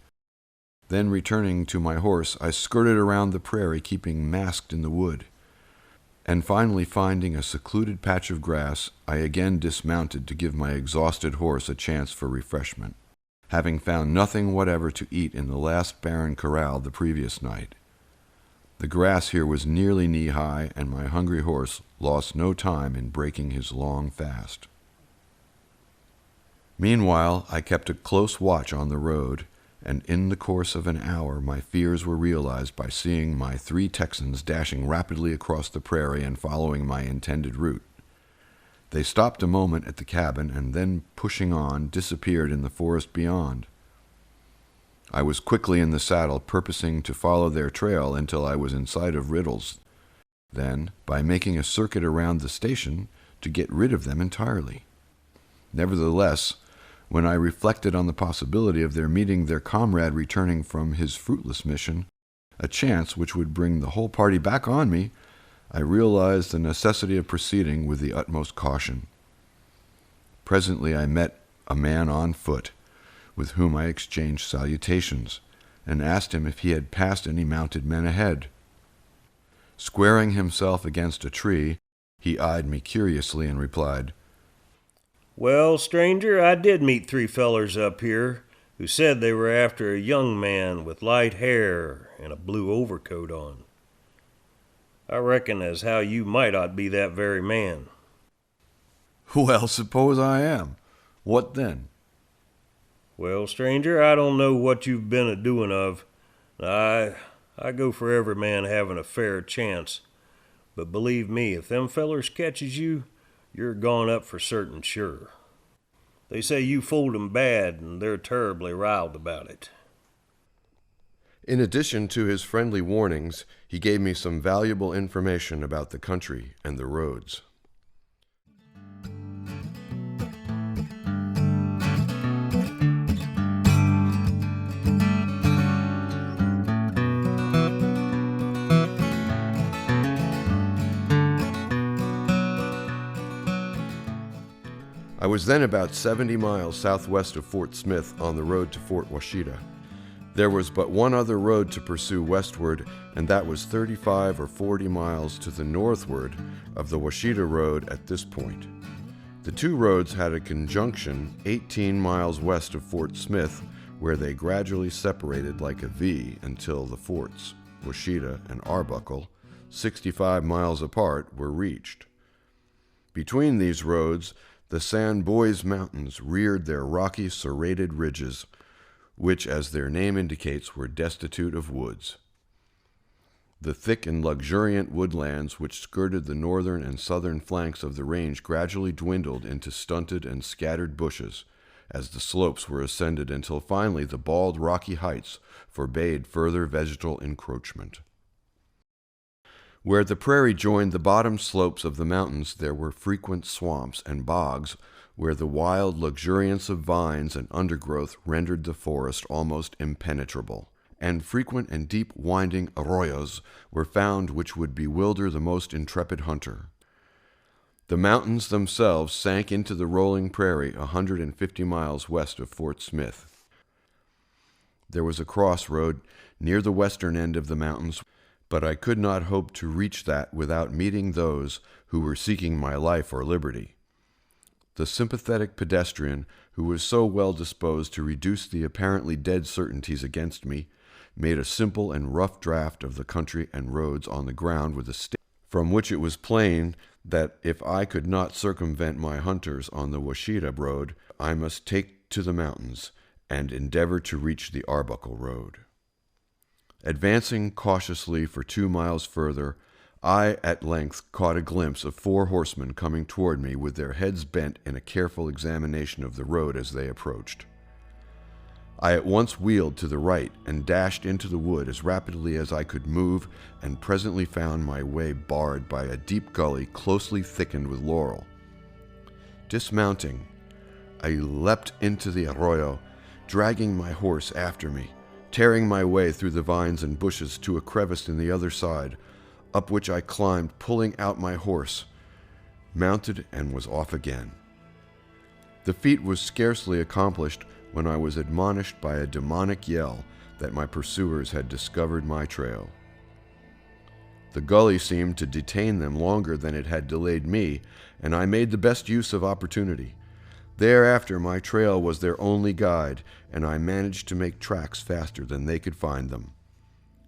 Then returning to my horse, I skirted around the prairie, keeping masked in the wood. and finally finding a secluded patch of grass, I again dismounted to give my exhausted horse a chance for refreshment, having found nothing whatever to eat in the last barren corral the previous night. The grass here was nearly knee-high, and my hungry horse lost no time in breaking his long fast. Meanwhile, I kept a close watch on the road, and in the course of an hour my fears were realized by seeing my 3 Texans dashing rapidly across the prairie and following my intended route. They stopped a moment at the cabin, and then, pushing on, disappeared in the forest beyond. I was quickly in the saddle, purposing to follow their trail until I was in sight of Riddles, then, by making a circuit around the station, to get rid of them entirely. Nevertheless, when I reflected on the possibility of their meeting their comrade returning from his fruitless mission, a chance which would bring the whole party back on me, I realized the necessity of proceeding with the utmost caution. Presently I met a man on foot, with whom I exchanged salutations, and asked him if he had passed any mounted men ahead. Squaring himself against a tree, he eyed me curiously and replied, "Well, stranger, I did meet 3 fellers up here who said they were after a young man with light hair and a blue overcoat on. I reckon as how you might ought be that very man." "Well, suppose I am. What then?" "Well, stranger, I don't know what you've been a-doing of. I go for every man having a fair chance. But believe me, if them fellers catches you, you're gone up for certain sure. They say you fooled 'em bad, and they're terribly riled about it." In addition to his friendly warnings, he gave me some valuable information about the country and the roads. I was then about 70 miles southwest of Fort Smith on the road to Fort Washita. There was but one other road to pursue westward, and that was 35 or 40 miles to the northward of the Washita Road at this point. The 2 roads had a conjunction 18 miles west of Fort Smith, where they gradually separated like a V until the forts, Washita and Arbuckle, 65 miles apart, were reached. Between these roads, the San Bois Mountains reared their rocky, serrated ridges, which, as their name indicates, were destitute of woods. The thick and luxuriant woodlands which skirted the northern and southern flanks of the range gradually dwindled into stunted and scattered bushes, as the slopes were ascended until finally the bald rocky heights forbade further vegetal encroachment. Where the prairie joined the bottom slopes of the mountains, there were frequent swamps and bogs, where the wild luxuriance of vines and undergrowth rendered the forest almost impenetrable, and frequent and deep winding arroyos were found which would bewilder the most intrepid hunter. The mountains themselves sank into the rolling prairie 150 miles west of Fort Smith. There was a crossroad near the western end of the mountains, but I could not hope to reach that without meeting those who were seeking my life or liberty. The sympathetic pedestrian, who was so well disposed to reduce the apparently dead certainties against me, made a simple and rough draft of the country and roads on the ground with a stick, from which it was plain that if I could not circumvent my hunters on the Washita road, I must take to the mountains and endeavor to reach the Arbuckle road. Advancing cautiously for 2 miles further, I at length caught a glimpse of 4 horsemen coming toward me with their heads bent in a careful examination of the road as they approached. I at once wheeled to the right and dashed into the wood as rapidly as I could move, and presently found my way barred by a deep gully closely thickened with laurel. Dismounting, I leapt into the arroyo, dragging my horse after me, tearing my way through the vines and bushes to a crevice in the other side, up which I climbed, pulling out my horse, mounted, and was off again. The feat was scarcely accomplished when I was admonished by a demonic yell that my pursuers had discovered my trail. The gully seemed to detain them longer than it had delayed me, and I made the best use of opportunity. Thereafter my trail was their only guide, and I managed to make tracks faster than they could find them.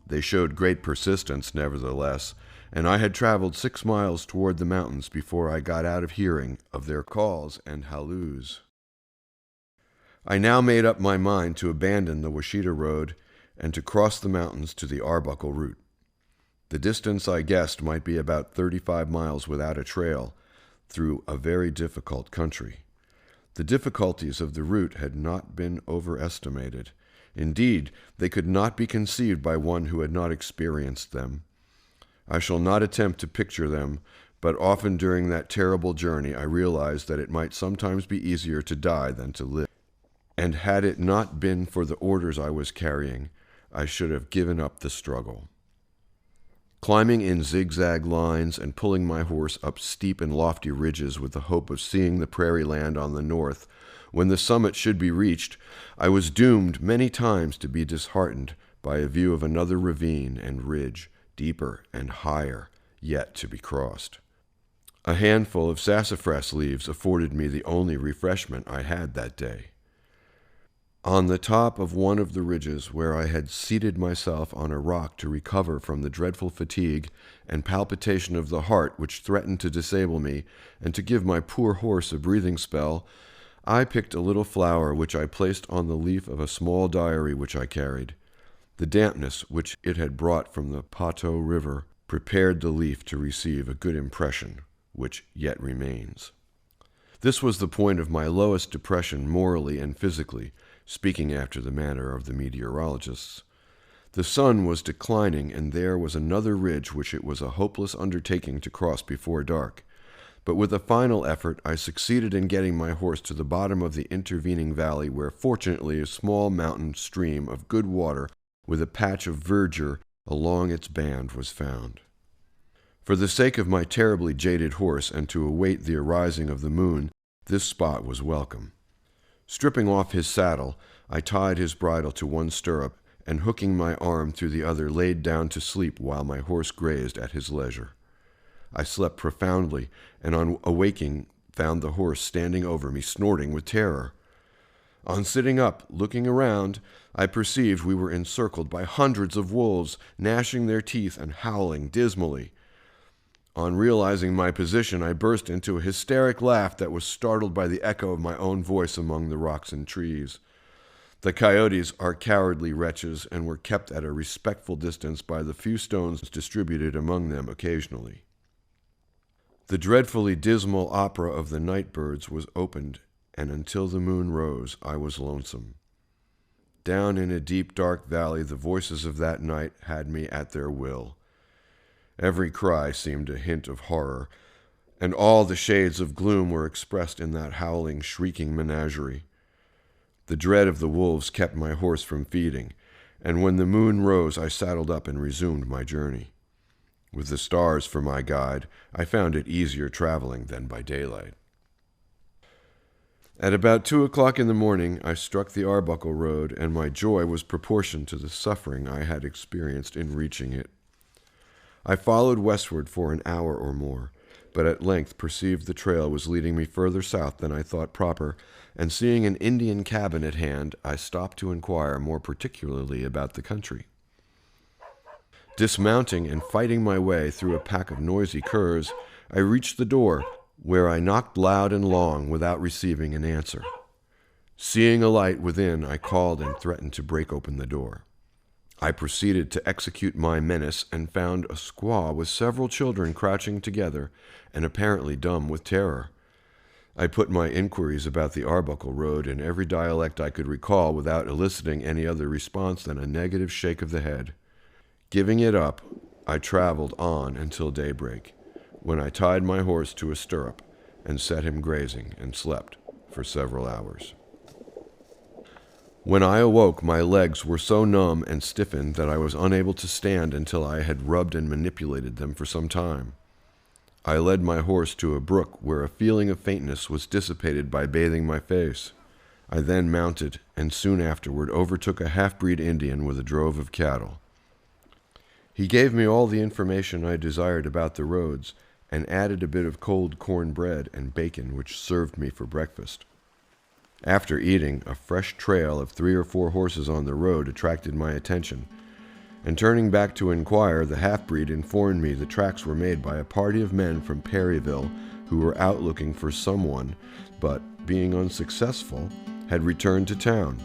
They showed great persistence, nevertheless, and I had traveled 6 miles toward the mountains before I got out of hearing of their calls and halloos. I now made up my mind to abandon the Washita road and to cross the mountains to the Arbuckle route. The distance I guessed might be about 35 miles without a trail, through a very difficult country. The difficulties of the route had not been overestimated. Indeed, they could not be conceived by one who had not experienced them. I shall not attempt to picture them, but often during that terrible journey I realized that it might sometimes be easier to die than to live. And had it not been for the orders I was carrying, I should have given up the struggle. Climbing in zigzag lines and pulling my horse up steep and lofty ridges with the hope of seeing the prairie land on the north, when the summit should be reached, I was doomed many times to be disheartened by a view of another ravine and ridge, deeper and higher, yet to be crossed. A handful of sassafras leaves afforded me the only refreshment I had that day. On the top of one of the ridges, where I had seated myself on a rock to recover from the dreadful fatigue and palpitation of the heart which threatened to disable me and to give my poor horse a breathing spell, I picked a little flower which I placed on the leaf of a small diary which I carried. The dampness which it had brought from the Poteau River prepared the leaf to receive a good impression, which yet remains. This was the point of my lowest depression morally and physically, speaking after the manner of the meteorologists. The sun was declining, and there was another ridge which it was a hopeless undertaking to cross before dark. But with a final effort, I succeeded in getting my horse to the bottom of the intervening valley, where fortunately a small mountain stream of good water with a patch of verdure along its band was found. For the sake of my terribly jaded horse and to await the arising of the moon, this spot was welcome. Stripping off his saddle, I tied his bridle to one stirrup, and hooking my arm through the other, laid down to sleep while my horse grazed at his leisure. I slept profoundly, and on awaking found the horse standing over me, snorting with terror. On sitting up, looking around, I perceived we were encircled by hundreds of wolves, gnashing their teeth and howling dismally. On realizing my position, I burst into a hysteric laugh that was startled by the echo of my own voice among the rocks and trees. The coyotes are cowardly wretches and were kept at a respectful distance by the few stones distributed among them occasionally. The dreadfully dismal opera of the night birds was opened, and until the moon rose, I was lonesome. Down in a deep, dark valley, the voices of that night had me at their will. Every cry seemed a hint of horror, and all the shades of gloom were expressed in that howling, shrieking menagerie. The dread of the wolves kept my horse from feeding, and when the moon rose, I saddled up and resumed my journey. With the stars for my guide, I found it easier traveling than by daylight. At about 2 o'clock in the morning, I struck the Arbuckle road, and my joy was proportioned to the suffering I had experienced in reaching it. I followed westward for an hour or more, but at length perceived the trail was leading me further south than I thought proper, and seeing an Indian cabin at hand, I stopped to inquire more particularly about the country. Dismounting and fighting my way through a pack of noisy curs, I reached the door, where I knocked loud and long without receiving an answer. Seeing a light within, I called and threatened to break open the door. I proceeded to execute my menace and found a squaw with several children crouching together and apparently dumb with terror. I put my inquiries about the Arbuckle road in every dialect I could recall without eliciting any other response than a negative shake of the head. Giving it up, I traveled on until daybreak, when I tied my horse to a stirrup and set him grazing and slept for several hours. When I awoke, my legs were so numb and stiffened that I was unable to stand until I had rubbed and manipulated them for some time. I led my horse to a brook where a feeling of faintness was dissipated by bathing my face. I then mounted and soon afterward overtook a half-breed Indian with a drove of cattle. He gave me all the information I desired about the roads, and added a bit of cold corn bread and bacon which served me for breakfast. After eating, a fresh trail of 3 or 4 horses on the road attracted my attention, and turning back to inquire, the half-breed informed me the tracks were made by a party of men from Perryville who were out looking for someone, but, being unsuccessful, had returned to town.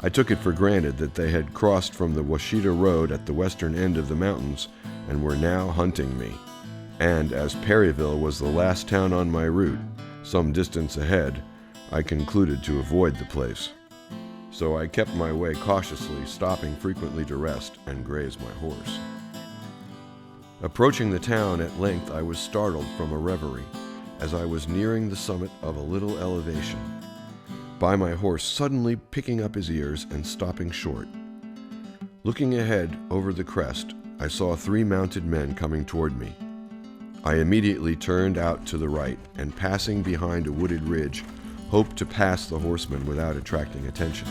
I took it for granted that they had crossed from the Washita Road at the western end of the mountains and were now hunting me. And as Perryville was the last town on my route, some distance ahead, I concluded to avoid the place. So I kept my way cautiously, stopping frequently to rest and graze my horse. Approaching the town at length, I was startled from a reverie, as I was nearing the summit of a little elevation, by my horse suddenly picking up his ears and stopping short. Looking ahead over the crest, I saw 3 mounted men coming toward me. I immediately turned out to the right, and passing behind a wooded ridge, hoped to pass the horsemen without attracting attention,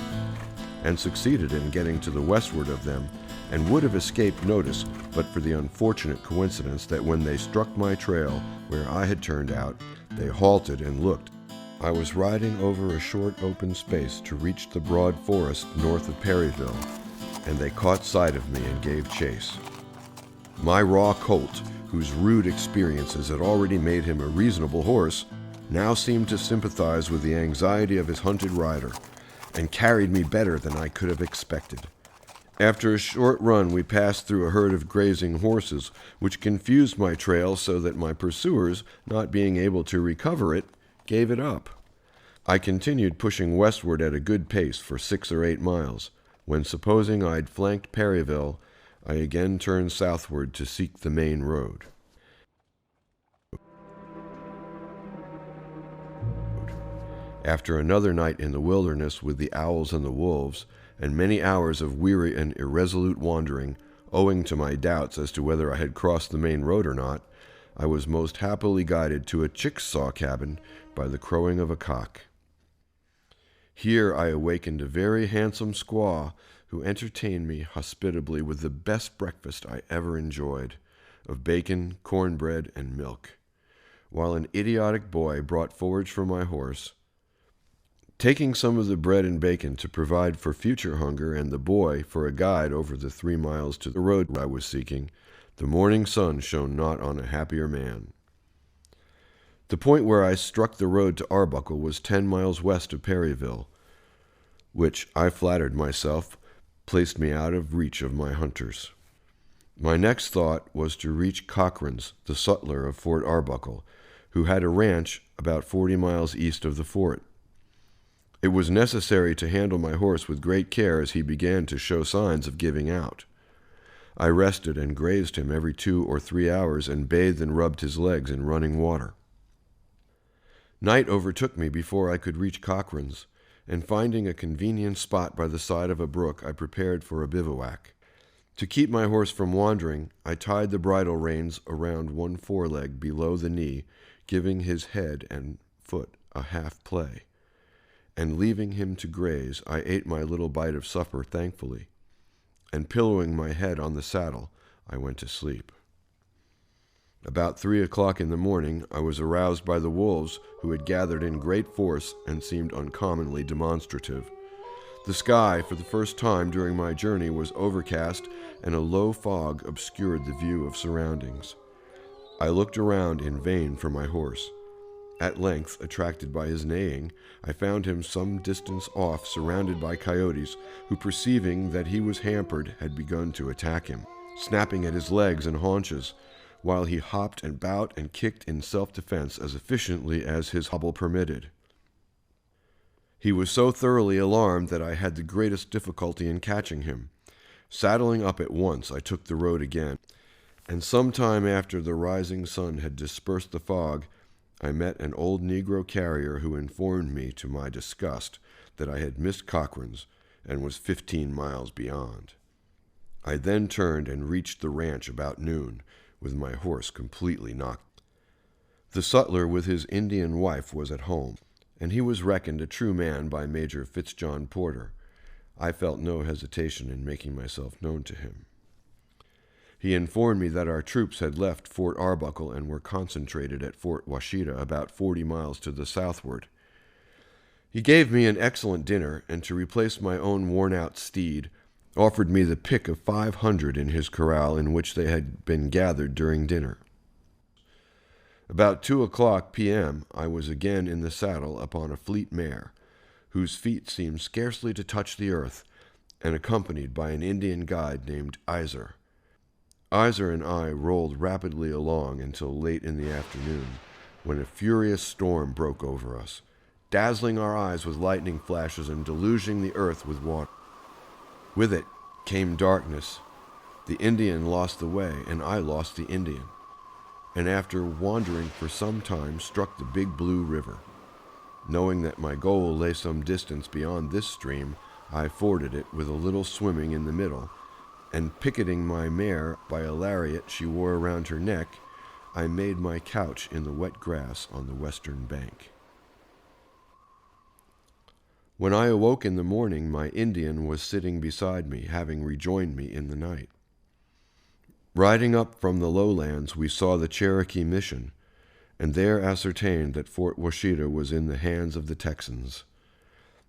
and succeeded in getting to the westward of them, and would have escaped notice but for the unfortunate coincidence that when they struck my trail where I had turned out, they halted and looked. I was riding over a short open space to reach the broad forest north of Perryville, and they caught sight of me and gave chase. My raw colt, whose rude experiences had already made him a reasonable horse, now seemed to sympathize with the anxiety of his hunted rider, and carried me better than I could have expected. After a short run, we passed through a herd of grazing horses, which confused my trail so that my pursuers, not being able to recover it, gave it up. I continued pushing westward at a good pace for 6 or 8 miles, when, supposing I'd flanked Perryville, I again turned southward to seek the main road. After another night in the wilderness with the owls and the wolves, and many hours of weary and irresolute wandering, owing to my doubts as to whether I had crossed the main road or not, I was most happily guided to a Chickasaw cabin by the crowing of a cock. Here I awakened a very handsome squaw who entertained me hospitably with the best breakfast I ever enjoyed, of bacon, cornbread, and milk, while an idiotic boy brought forage for my horse. Taking some of the bread and bacon to provide for future hunger and the boy for a guide over the 3 miles to the road I was seeking, the morning sun shone not on a happier man. The point where I struck the road to Arbuckle was 10 miles west of Perryville, which, I flattered myself, placed me out of reach of my hunters. My next thought was to reach Cochran's, the sutler of Fort Arbuckle, who had a ranch about 40 miles east of the fort. It was necessary to handle my horse with great care as he began to show signs of giving out. I rested and grazed him every 2 or 3 hours and bathed and rubbed his legs in running water. Night overtook me before I could reach Cochran's, and finding a convenient spot by the side of a brook, I prepared for a bivouac. To keep my horse from wandering, I tied the bridle reins around one foreleg below the knee, giving his head and foot a half play. And leaving him to graze, I ate my little bite of supper thankfully, and pillowing my head on the saddle, I went to sleep. About 3 o'clock in the morning, I was aroused by the wolves, who had gathered in great force and seemed uncommonly demonstrative. The sky, for the first time during my journey, was overcast, and a low fog obscured the view of surroundings. I looked around in vain for my horse. At length, attracted by his neighing, I found him some distance off, surrounded by coyotes, who, perceiving that he was hampered, had begun to attack him, snapping at his legs and haunches, while he hopped and bowed and kicked in self-defense as efficiently as his hobble permitted. He was so thoroughly alarmed that I had the greatest difficulty in catching him. Saddling up at once, I took the road again, and some time after the rising sun had dispersed the fog, I met an old Negro carrier who informed me, to my disgust, that I had missed Cochran's and was 15 miles beyond. I then turned and reached the ranch about noon, with my horse completely knocked. The sutler with his Indian wife was at home, and he was reckoned a true man by Major Fitzjohn Porter. I felt no hesitation in making myself known to him. He informed me that our troops had left Fort Arbuckle and were concentrated at Fort Washita, about 40 miles to the southward. He gave me an excellent dinner, and to replace my own worn-out steed, offered me the pick of 500 in his corral in which they had been gathered during dinner. About 2:00 p.m. I was again in the saddle upon a fleet mare, whose feet seemed scarcely to touch the earth, and accompanied by an Indian guide named Iser. Iser and I rolled rapidly along until late in the afternoon, when a furious storm broke over us, dazzling our eyes with lightning flashes and deluging the earth with water. With it came darkness. The Indian lost the way, and I lost the Indian, and after wandering for some time struck the Big Blue River. Knowing that my goal lay some distance beyond this stream, I forded it with a little swimming in the middle, and picketing my mare by a lariat she wore around her neck, I made my couch in the wet grass on the western bank. When I awoke in the morning, my Indian was sitting beside me, having rejoined me in the night. Riding up from the lowlands, we saw the Cherokee Mission, and there ascertained that Fort Washita was in the hands of the Texans,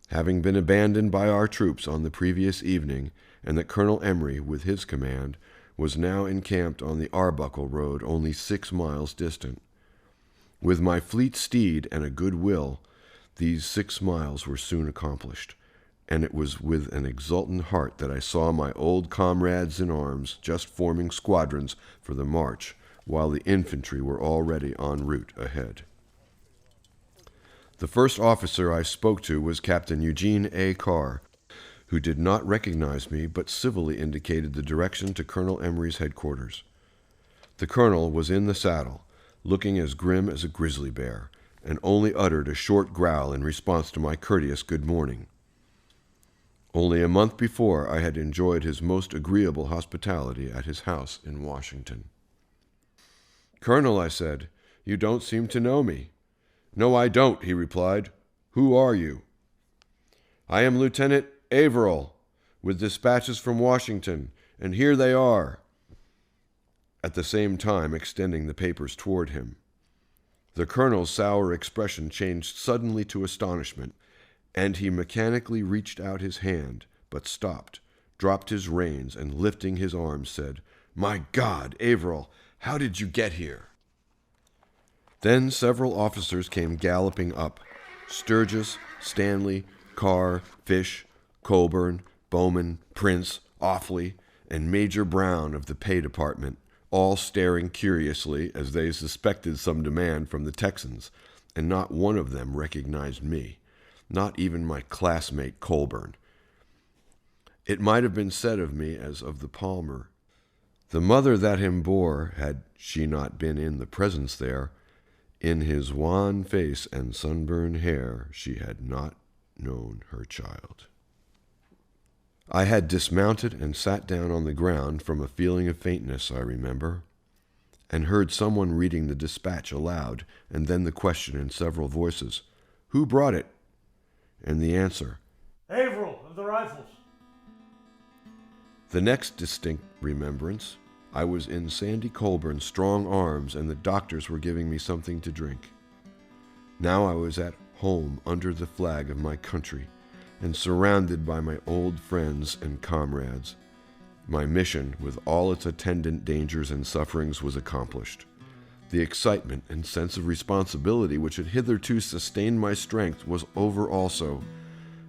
having been abandoned by our troops on the previous evening, and that Colonel Emory, with his command, was now encamped on the Arbuckle Road, only 6 miles distant. With my fleet steed and a good will, these 6 miles were soon accomplished, and it was with an exultant heart that I saw my old comrades in arms just forming squadrons for the march, while the infantry were already en route ahead. The first officer I spoke to was Captain Eugene A. Carr, who did not recognize me but civilly indicated the direction to Colonel Emory's headquarters. The colonel was in the saddle, looking as grim as a grizzly bear, and only uttered a short growl in response to my courteous good morning. Only a month before, I had enjoyed his most agreeable hospitality at his house in Washington. "Colonel," I said, "you don't seem to know me." "No, I don't," he replied. "Who are you?" "I am Lieutenant Averill, with dispatches from Washington, and here they are," at the same time extending the papers toward him. The colonel's sour expression changed suddenly to astonishment, and he mechanically reached out his hand, but stopped, dropped his reins, and lifting his arms said, "My God, Averill, how did you get here?" Then several officers came galloping up: Sturgis, Stanley, Carr, Fish, Colburn, Bowman, Prince, Offley, and Major Brown of the Pay Department, all staring curiously as they suspected some demand from the Texans, and not one of them recognized me, not even my classmate Colburn. It might have been said of me as of the palmer, "The mother that him bore, had she not been in the presence there, in his wan face and sunburned hair, she had not known her child." I had dismounted and sat down on the ground from a feeling of faintness, I remember, and heard someone reading the dispatch aloud, and then the question in several voices, "Who brought it?" And the answer, "Averill of the Rifles." The next distinct remembrance, I was in Sandy Colburn's strong arms, and the doctors were giving me something to drink. Now I was at home under the flag of my country, and surrounded by my old friends and comrades. My mission, with all its attendant dangers and sufferings, was accomplished. The excitement and sense of responsibility which had hitherto sustained my strength was over also,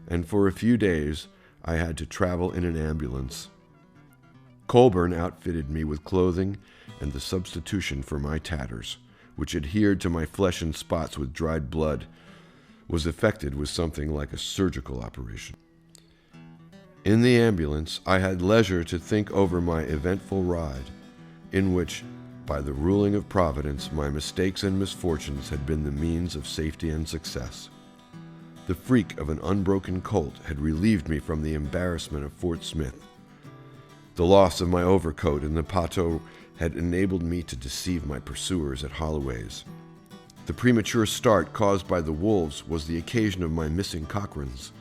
and for a few days I had to travel in an ambulance. Colburn outfitted me with clothing, and the substitution for my tatters, which adhered to my flesh in spots with dried blood, was effected with something like a surgical operation. In the ambulance, I had leisure to think over my eventful ride, in which, by the ruling of Providence, my mistakes and misfortunes had been the means of safety and success. The freak of an unbroken colt had relieved me from the embarrassment of Fort Smith. The loss of my overcoat in the Pateau had enabled me to deceive my pursuers at Holloway's. The premature start caused by the wolves was the occasion of my missing Cochrane's,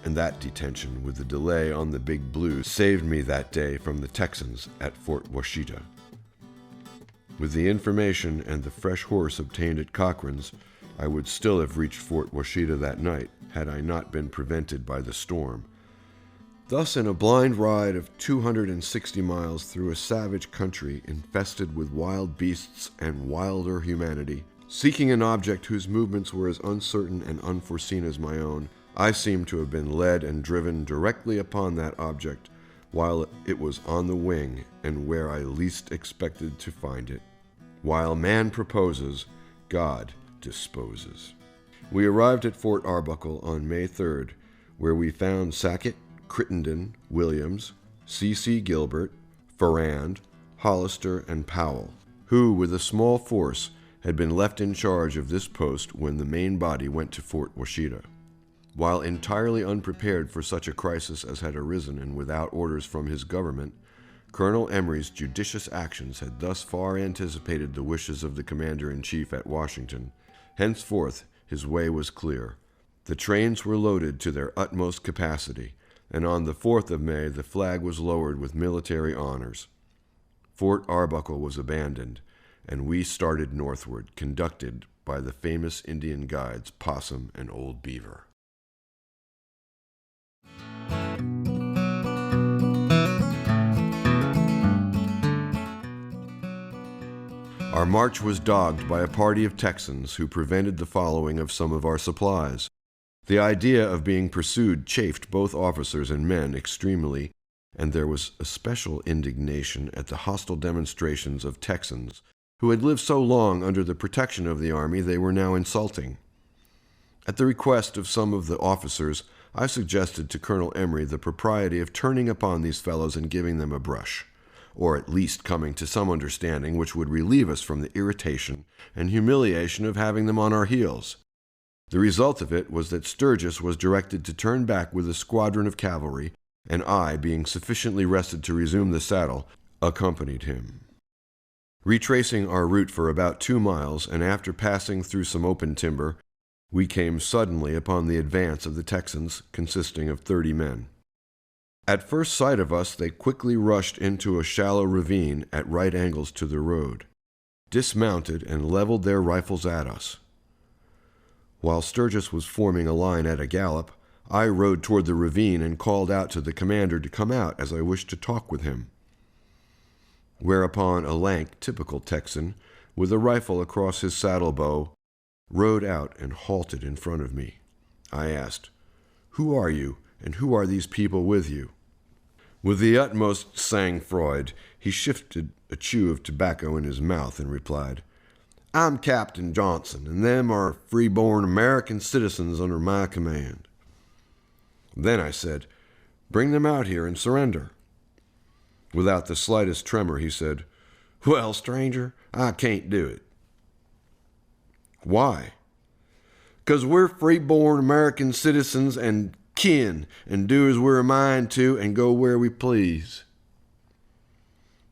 and that detention with the delay on the Big Blue saved me that day from the Texans at Fort Washita. With the information and the fresh horse obtained at Cochran's, I would still have reached Fort Washita that night had I not been prevented by the storm. Thus, in a blind ride of 260 miles through a savage country infested with wild beasts and wilder humanity, seeking an object whose movements were as uncertain and unforeseen as my own, I seemed to have been led and driven directly upon that object while it was on the wing and where I least expected to find it. While man proposes, God disposes. We arrived at Fort Arbuckle on May 3rd, where we found Sackett, Crittenden, Williams, C.C. Gilbert, Farrand, Hollister, and Powell, who, with a small force, had been left in charge of this post when the main body went to Fort Washita. While entirely unprepared for such a crisis as had arisen and without orders from his government, Colonel Emory's judicious actions had thus far anticipated the wishes of the commander-in-chief at Washington. Henceforth, his way was clear. The trains were loaded to their utmost capacity, and on the 4th of May the flag was lowered with military honors. Fort Arbuckle was abandoned, and we started northward, conducted by the famous Indian guides Possum and Old Beaver. Our march was dogged by a party of Texans who prevented the following of some of our supplies. The idea of being pursued chafed both officers and men extremely, and there was especial indignation at the hostile demonstrations of Texans who had lived so long under the protection of the army they were now insulting. At the request of some of the officers, I suggested to Colonel Emory the propriety of turning upon these fellows and giving them a brush, or at least coming to some understanding which would relieve us from the irritation and humiliation of having them on our heels. The result of it was that Sturgis was directed to turn back with a squadron of cavalry, and I, being sufficiently rested to resume the saddle, accompanied him. Retracing our route for about 2 miles, and after passing through some open timber, we came suddenly upon the advance of the Texans, consisting of 30 men. At first sight of us, they quickly rushed into a shallow ravine at right angles to the road, dismounted, and leveled their rifles at us. While Sturgis was forming a line at a gallop, I rode toward the ravine and called out to the commander to come out as I wished to talk with him. Whereupon a lank, typical Texan, with a rifle across his saddle bow, rode out and halted in front of me. I asked, "Who are you, and who are these people with you?" With the utmost sang-froid, he shifted a chew of tobacco in his mouth and replied, "I'm Captain Johnson, and them are free-born American citizens under my command." Then I said, "Bring them out here and surrender." Without the slightest tremor, he said, "Well, stranger, I can't do it." "Why?" "'Cause we're free-born American citizens and kin, and do as we're a mind to and go where we please."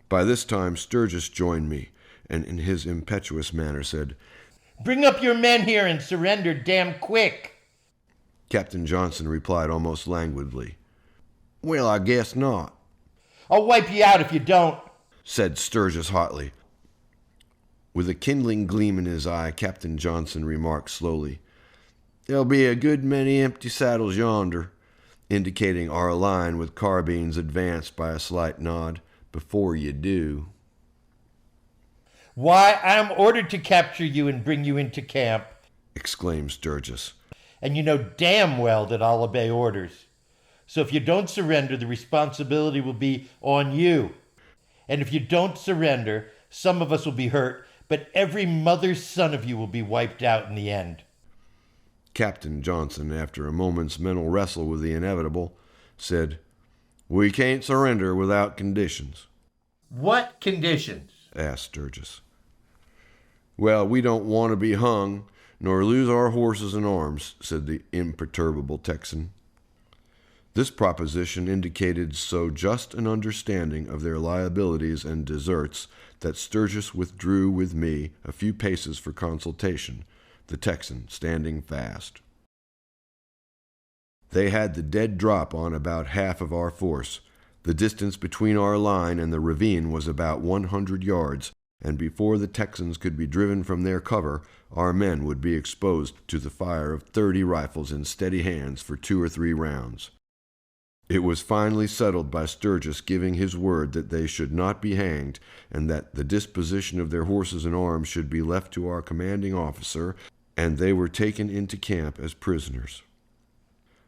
By this time Sturgis joined me, and in his impetuous manner said, "Bring up your men here and surrender damn quick." Captain Johnson replied almost languidly, "Well, I guess not." "I'll wipe you out if you don't," said Sturgis hotly. With a kindling gleam in his eye, Captain Johnson remarked slowly, "There'll be a good many empty saddles yonder," indicating our line with carbines advanced by a slight nod, "before you do." "Why, I'm ordered to capture you and bring you into camp," exclaimed Sturgis. "and you know damn well that I'll obey orders. So if you don't surrender, the responsibility will be on you. And if you don't surrender, some of us will be hurt, but every mother's son of you will be wiped out in the end." Captain Johnson, after a moment's mental wrestle with the inevitable, said, "We can't surrender without conditions." "What conditions?" asked Sturgis. "Well, we don't want to be hung, nor lose our horses and arms," said the imperturbable Texan. This proposition indicated so just an understanding of their liabilities and deserts that Sturgis withdrew with me a few paces for consultation, the Texan standing fast. They had the dead drop on about half of our force. The distance between our line and the ravine was about 100 yards, and before the Texans could be driven from their cover, our men would be exposed to the fire of 30 rifles in steady hands for 2 or 3 rounds. It was finally settled by Sturgis giving his word that they should not be hanged, and that the disposition of their horses and arms should be left to our commanding officer, and they were taken into camp as prisoners.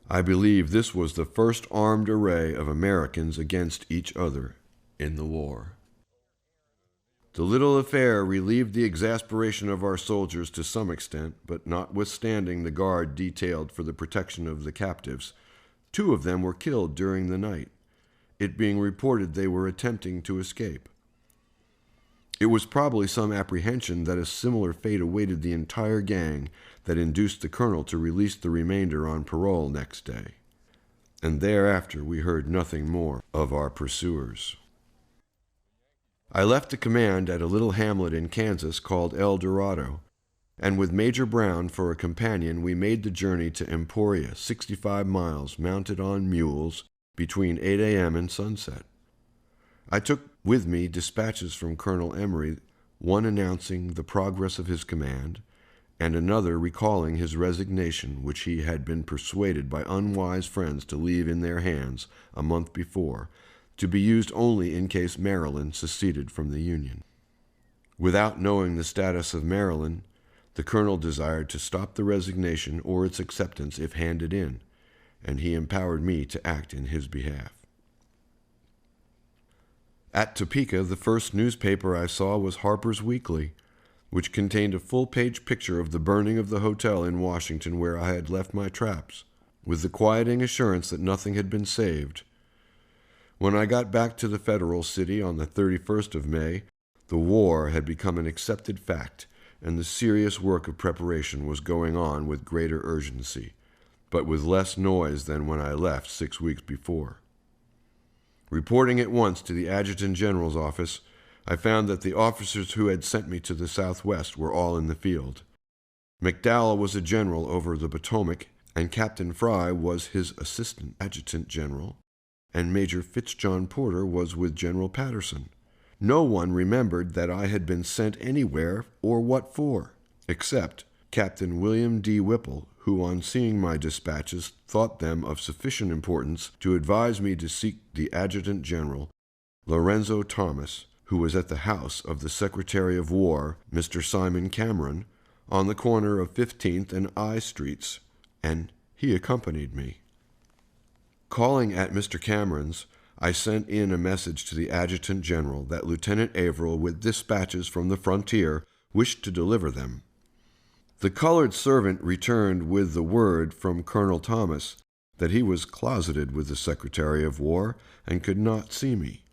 I believe this was the first armed array of Americans against each other in the war. The little affair relieved the exasperation of our soldiers to some extent, but notwithstanding the guard detailed for the protection of the captives, 2 of them were killed during the night, it being reported they were attempting to escape. It was probably some apprehension that a similar fate awaited the entire gang that induced the colonel to release the remainder on parole next day, and thereafter we heard nothing more of our pursuers. I left the command at a little hamlet in Kansas called El Dorado, and with Major Brown for a companion we made the journey to Emporia, 65 miles, mounted on mules, between 8 a.m. and sunset. I took with me dispatches from Colonel Emory, one announcing the progress of his command, and another recalling his resignation, which he had been persuaded by unwise friends to leave in their hands a month before, to be used only in case Maryland seceded from the Union. Without knowing the status of Maryland, the colonel desired to stop the resignation or its acceptance if handed in, and he empowered me to act in his behalf. At Topeka, the first newspaper I saw was Harper's Weekly, which contained a full-page picture of the burning of the hotel in Washington where I had left my traps, with the quieting assurance that nothing had been saved. When I got back to the federal city on the 31st of May, the war had become an accepted fact, and the serious work of preparation was going on with greater urgency, but with less noise than when I left 6 weeks before. Reporting at once to the Adjutant General's office, I found that the officers who had sent me to the Southwest were all in the field. McDowell was a general over the Potomac, and Captain Fry was his assistant adjutant general, and Major Fitzjohn Porter was with General Patterson. No one remembered that I had been sent anywhere or what for, except Captain William D. Whipple, who on seeing my dispatches thought them of sufficient importance to advise me to seek the Adjutant General, Lorenzo Thomas, who was at the house of the Secretary of War, Mr. Simon Cameron, on the corner of 15th and I Streets, and he accompanied me. Calling at Mr. Cameron's, I sent in a message to the Adjutant General that Lieutenant Averill, with dispatches from the frontier, wished to deliver them. The colored servant returned with the word from Colonel Thomas that he was closeted with the Secretary of War and could not see me,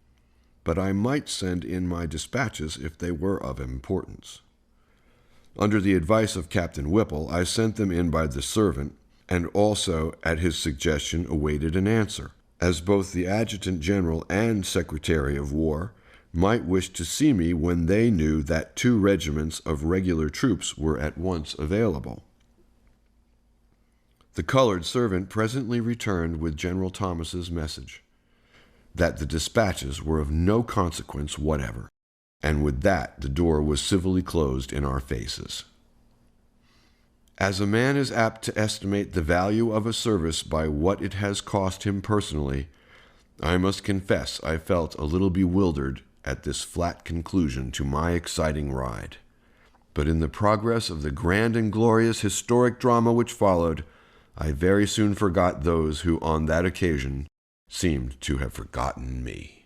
but I might send in my dispatches if they were of importance. Under the advice of Captain Whipple, I sent them in by the servant, and also, at his suggestion, awaited an answer, as both the Adjutant General and Secretary of War might wish to see me when they knew that 2 regiments of regular troops were at once available. The colored servant presently returned with General Thomas's message, that the dispatches were of no consequence whatever, and with that the door was civilly closed in our faces. As a man is apt to estimate the value of a service by what it has cost him personally, I must confess I felt a little bewildered at this flat conclusion to my exciting ride. But in the progress of the grand and glorious historic drama which followed, I very soon forgot those who on that occasion seemed to have forgotten me.